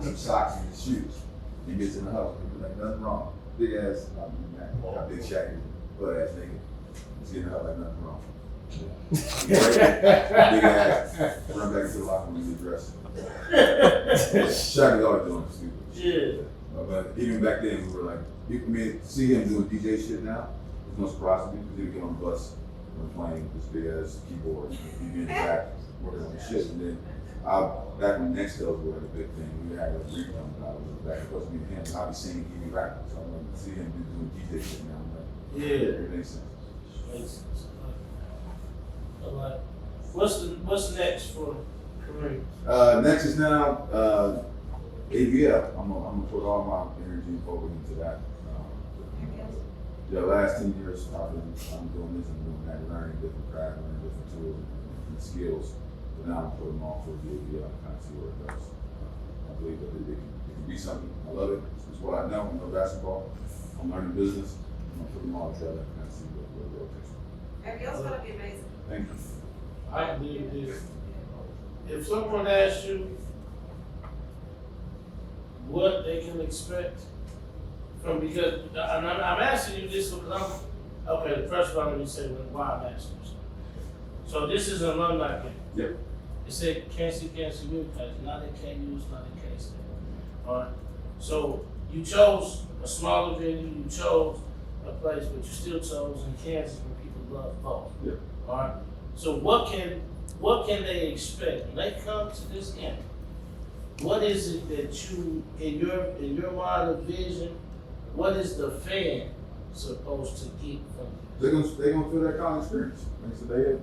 some socks and his shoes. He gets in the huddle. He's like, nothing wrong. Big ass, how big Shaq is, butt ass naked. He's getting out like nothing wrong. Big ass, run back into the locker room and get dressed. Shaq is always doing stupid shit. Yeah. But even back then, we were like, see him doing DJ shit now, it's no surprise to me because he would get on the bus and playing this big ass keyboard, he'd be in the back working on his shit. And then back when Nextels were like a big thing, we had a Reem coming out, it was back and forth, me and him, I'd be singing, he'd be rapping. So I'm like, see him doing DJ shit now, I'm like, Yeah. it makes sense. Makes sense. All right. What's next for Kareem? Next is now ABL. I'm gonna put all my energy and focus into that. Last 10 years I'm doing this and doing that, learning different craft, learning different tools and skills. But now I'm putting them all for the ABL and kind of see where it goes. I believe that it can be something. I love it. It's what I know. I know basketball. I'm learning business. I'm gonna put them all together and kind of see where the world takes me. ABL's gonna be amazing. Thank you. I believe this. If someone asks you what they can expect from, because I'm asking you this because okay, first of all, let me say why I'm asking you. So this is an alumni game. Yep. It said Kansas City, not at KU, it's not at K-State. All right. So you chose a smaller venue, you chose a place, but you still chose in Kansas where people love both. Yep. All right. So what can they expect when they come to this game? What is it that you, in your mind of vision, what is the fan supposed to get from this? They're gonna feel that college experience. Like I said,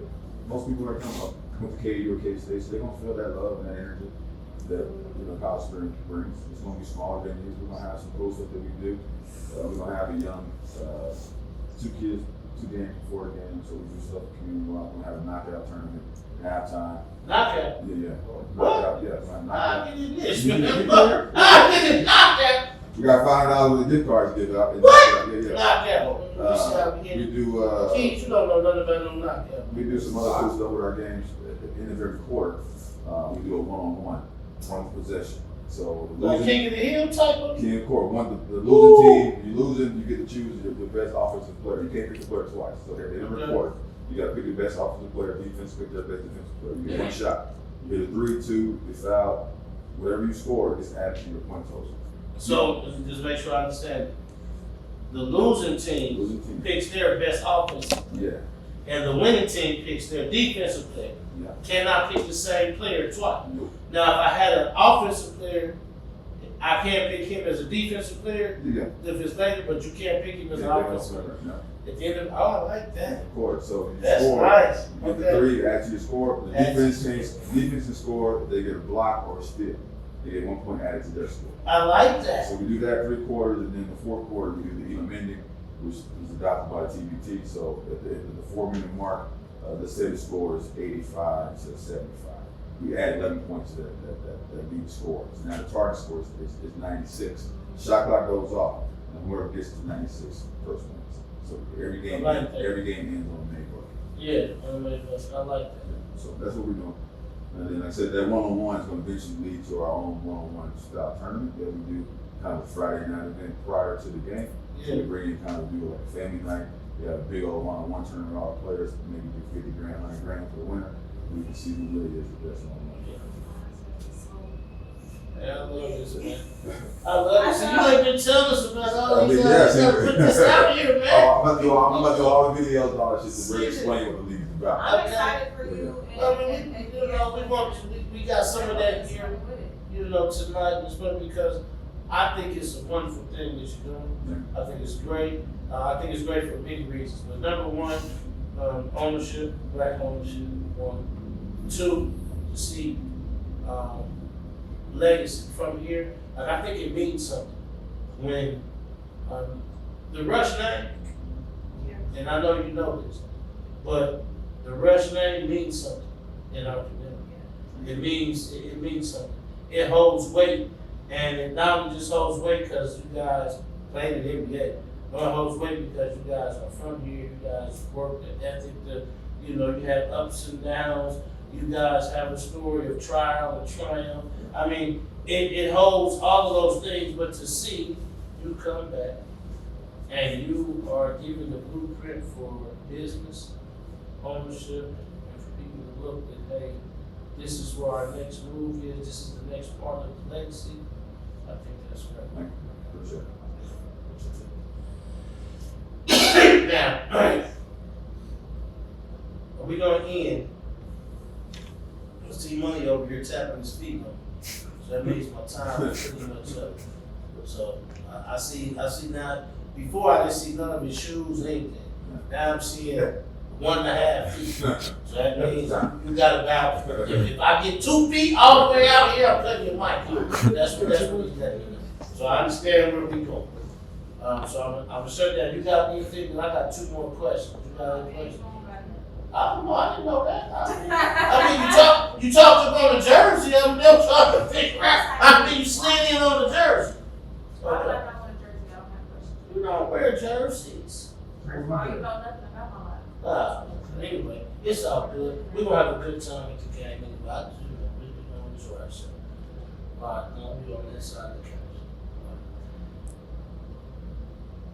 most people that come up with KU or K-State, so they're gonna feel that love and that energy that college experience brings. It's gonna be smaller venues. We're gonna have some cool stuff that we do. We're gonna have a young 2 games before the game, so we do stuff. We're gonna have a knockout tournament, halftime. Knockout. Yeah. What? Knockout. Yeah. I Knockout. get this. I get it knockout. We got $5 with gift cards to give out. What? Yeah. Knockout. We do. Keith, you don't know nothing about no knockout. We do some other cool stuff with our games. At the end of every quarter, we do a one possession. So the Like losing King of the Hill type of? King of Court, the losing team, you losing, you get to choose your best offensive player. You can't pick the player twice. So at the end of the quarter, you got to pick your best offensive player, defense, pick their best defensive player. You get one shot. You hit a 3-2, it's out. Whatever you score is added to your point total. So, just make sure I understand. The losing team picks their best offensive player, and the winning team picks their defensive player. Yeah. Cannot pick the same player twice. Nope. Now, if I had an offensive player, I can't pick him as a defensive player Yeah. if it's later, but you can't pick him as an offensive player. No. At the end of, oh, I like that. Of course. So you That's score. nice. You get the Okay. 3, add to your score. The defense can score. They get a block or a steal. They get 1 point added to their score. I like that. So we do that 3 quarters, and then the 4th quarter we do the even ending, which is adopted by the TBT. So at the end of the 4-minute mark, let's say the score is 85 to 75. We add 11 points to that lead score. So now the target score is 96. Shot clock goes off, and whoever gets to 96 first wins. So every game ends on May break. Yeah, I like that. So that's what we're doing. And then, like I said, that one-on-one is going to eventually lead to our own one-on-one style tournament that we do kind of a Friday night event prior to the game. So we bring in kind of do like a family night. We have a big old one-on-one tournament with all the players, maybe do 50 grand, 100 grand for the winner. We can see who really is the best one-on-one. Yeah, I love this, man. I love it. So you ain't been telling us about all these yeah, stuff. Put this out here, man. I'm about to do all the videos and all that shit to really explain what the league is about. I'm excited for you. We got some of that here, tonight, especially because I think it's a wonderful thing that you're doing. I think it's great. I think it's great for many reasons. But number one, ownership, black ownership. 1, 2, to see legacy from here, and I think it means something when the Rush name, and I know you know this, but the Rush name means something in our community. It means something. It holds weight, and it not only just holds weight because you guys played in the NBA, but it holds weight because you guys are from here. You guys work the ethic. You have ups and downs. You guys have a story of trial and triumph. I mean, it holds all of those things, but to see you come back and you are giving the blueprint for business, ownership, and for people to look at, hey, this is where our next move is, this is the next part of the legacy, I think that's great. Thank you. Appreciate it. Now, are we going to end? I see money over here tapping his feet on. So that means my time is pretty much up. So I see now, before I didn't see none of his shoes, anything. Now I'm seeing 1.5 feet. So that means you got about, if I get 2 feet all the way out here, I'm cutting your mic. That's what he's letting. So I understand where we go. So I'm certain that you got anything, and I got 2 more questions. You got any questions? I don't know, I didn't know that. I mean, you talked about the jersey, I'm trying to figure out. I mean, you slid in on the jersey. Okay. You don't wear jerseys. Anyway, it's all good. We're going to have a good time at the game anyway. We're going to enjoy ourselves. All right, now we're on this side of the couch.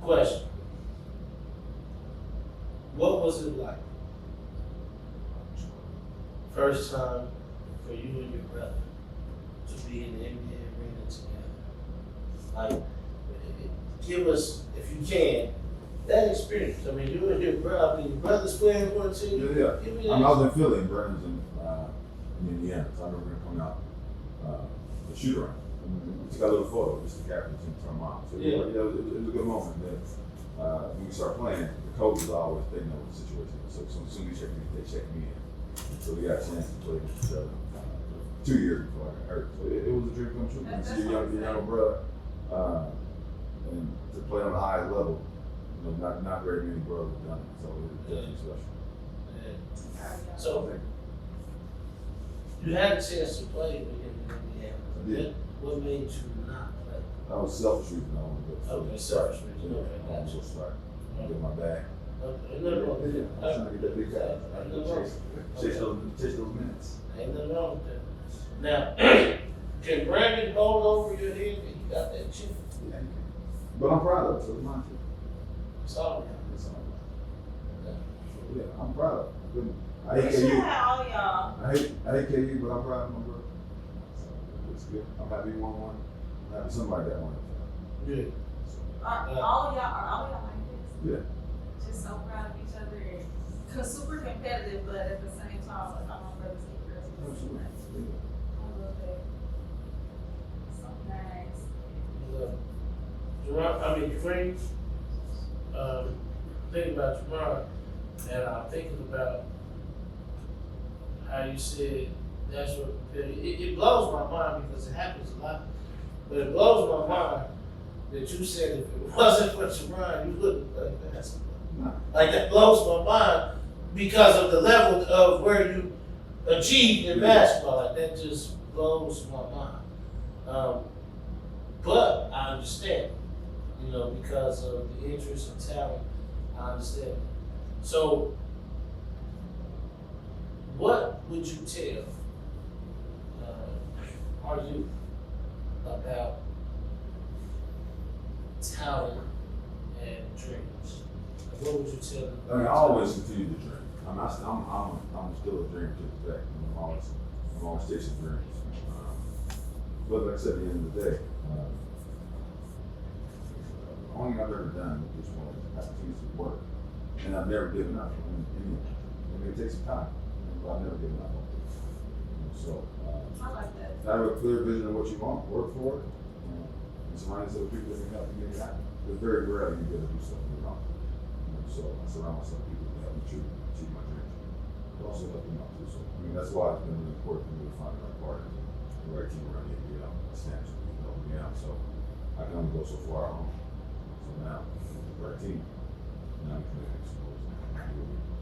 Question. What was it like? First time for you and your brother to be in the NBA arena together. Like, give us, if you can, that experience. I mean, you and your brother, your brother's playing for it too. Yeah. Give me I that. was in Philly and Burns in Indiana, so I remember him coming out the shoot around. We took a little photo, just the captain to our mom. So it was a good moment. Then when we started playing, the coaches always, they know the situation. So as soon as we checked me, they checked me in. So we got a chance to play with each other 2 years before I got hurt. So it was a dream come true. And see your younger brother and to play on the highest level, not very many brothers have done it. So it was definitely special. Yeah. So you had a chance to play with him in Indiana. I did. What made you not play? I was selfish reason I wanted to go. Okay, selfish reason. Okay, I was gotcha. so smart. I get my bag. Okay, no, no, I was trying to get that big guy. I chase those minutes. Ain't nothing wrong with that. Now, can Brandon hold over your head that you got that chin? Yeah, you can. But I'm proud of it, so it's mine too. It's all right. It's all right. Yeah. yeah, I'm proud of him. I We hate should KU. have all y'all. I hate KU, but I'm proud of my brother. So it's good. I'm happy he won one. I'm happy somebody got one. Good. Are all y'all like this? Yeah. Just so proud of each other and super competitive, but at the same time, like I'm on brothers keepers. Absolutely. I love that. So nice. Kareem, thinking about Jabrelle, and I'm thinking about how you said that's what it blows my mind because it happens a lot, but it blows my mind that you said if it wasn't for Jabrelle, you wouldn't play basketball. Like that blows my mind because of the level of where you achieved in basketball. Like that just blows my mind. But I understand, because of the interest and talent, I understand. So, what would you tell our youth about talent and dreams? What would you tell them? I mean, I always continue to dream. I'm still a dreamer to this day. I'm always chasing dreams. But like I said, at the end of the day, the only thing I've ever done with this one is I continue to work. And I've never given up on anything. It may take some time, but I've never given up on it. So, I like that. have a clear vision of what you want, work for it, and surround yourself with people that can help you make it happen. It's very rare that you get to do something wrong. So I surround myself with people that help me achieve my dreams. But also help them out too. So that's why it's been really important for me to find the right partner, the right team around me to get out my snaps and help me out. So I can only go so far at home. So now, the right team, now I'm committed to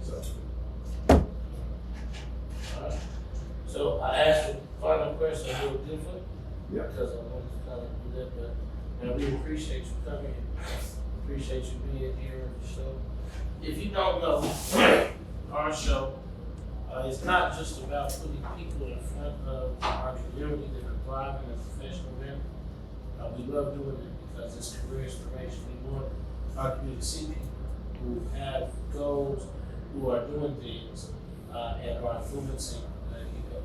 so. Alright. So I asked the final question a little different. Yeah. Because I wanted to kind of do that, but we appreciate you coming. Appreciate you being here on the show. If you don't know, our show is not just about putting people in front of our community that are thriving in professional manner. We love doing it because it's career inspiration. We want our community to see people who have goals, who are doing things, and are influencing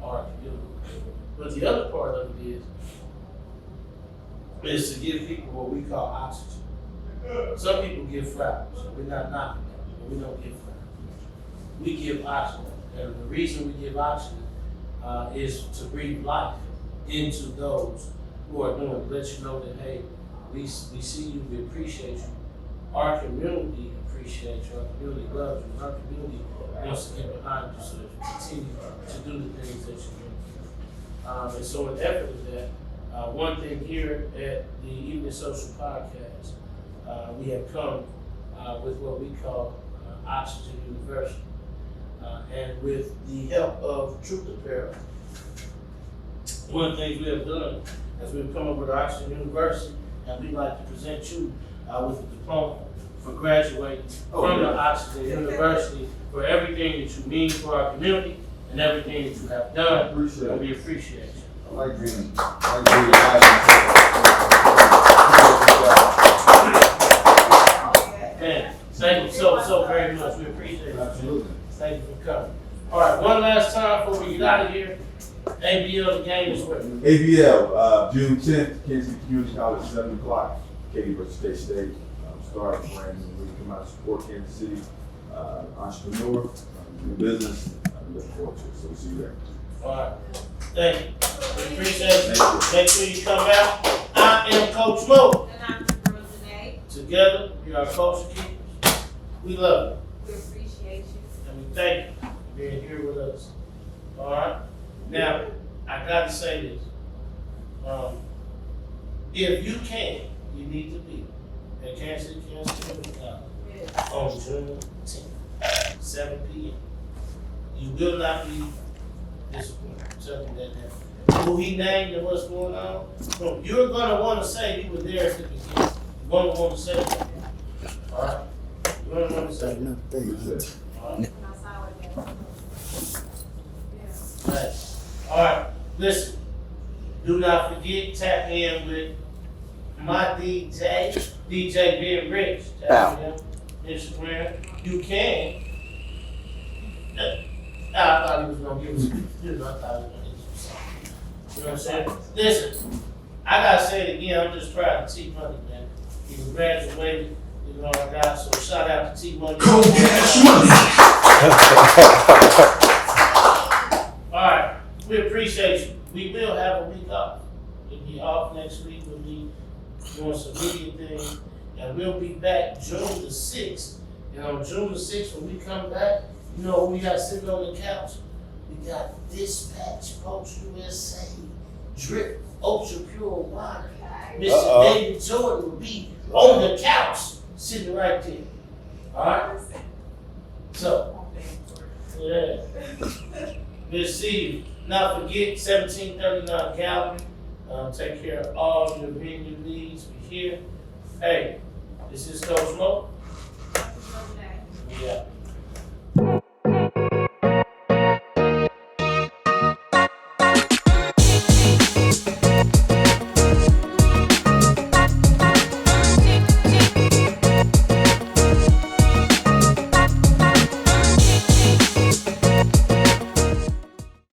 our community. But the other part of it is to give people what we call oxygen. Some people give flowers, so we're not knocking them, but we don't give flowers. We give oxygen, and the reason we give oxygen is to breathe life into those who are doing it. Let you know that, hey, we see you, we appreciate you. Our community appreciates you, our community loves you, our community wants to get behind you so that you continue to do the things that you're doing. And so in effort of that, one thing here at the Evening Social Podcast, we have come with what we call Oxygen University. And with the help of Truth Apparel, one of the things we have done is we've come up with Oxygen University, and we'd like to present you with a diploma for graduating from the Oxygen University for everything that you mean for our community and everything that you have done. And we appreciate you. I like being Man, thank you so very much. We appreciate it. Absolutely. Thank you for coming. All right, one last time before we get out of here. ABL, the game is with me. ABL, June 10th, Kansas City Community College, 7 o'clock, Katy versus K-State. Start brand new. We come out to support Kansas City, entrepreneur, new business. I'm looking forward to it. So we'll see you there. All right. Thank you. We appreciate it. Make sure you come out. I am Coach Mo. And I'm Jabrelle Jenee. Together, we are culture keepers. We love you. We appreciate you. And we thank you for being here with us. All right? Now, I got to say this. If you can, you need to be at Kansas City Community College on June 10th, 7 p.m. You will not be disappointed. I'm telling you that now. Who he named and what's going on, no, you're going to want to say you were there at the beginning. You're going to want to say that. All right? You're going to want to say that. All right? Right. All right, listen, do not forget, tap in with my DJ Ben Rich. Tap in Instagram. You can gonna give us, you know, I thought he was gonna give us something. You know what I'm saying? Listen, I gotta say it again, I'm just proud of T-Money, man. He graduated, you know, I got, so shout out to T-Money. Go Cash Money! Alright, we appreciate you. We will have a week off. We'll be off next week, we'll be doing some media things, and we'll be back June the 6th. And on June the 6th, when we come back, you know what we got sitting on the couch? We got Dispatch Post USA, Drip Ultra Pure Water. Mr. David Jordan will be on the couch, sitting right there. Alright? So, yeah. Good to see you. Not forget 1739 Gallery. Take care of all your venue needs. We here. Hey, this is Coach Mo. Yeah.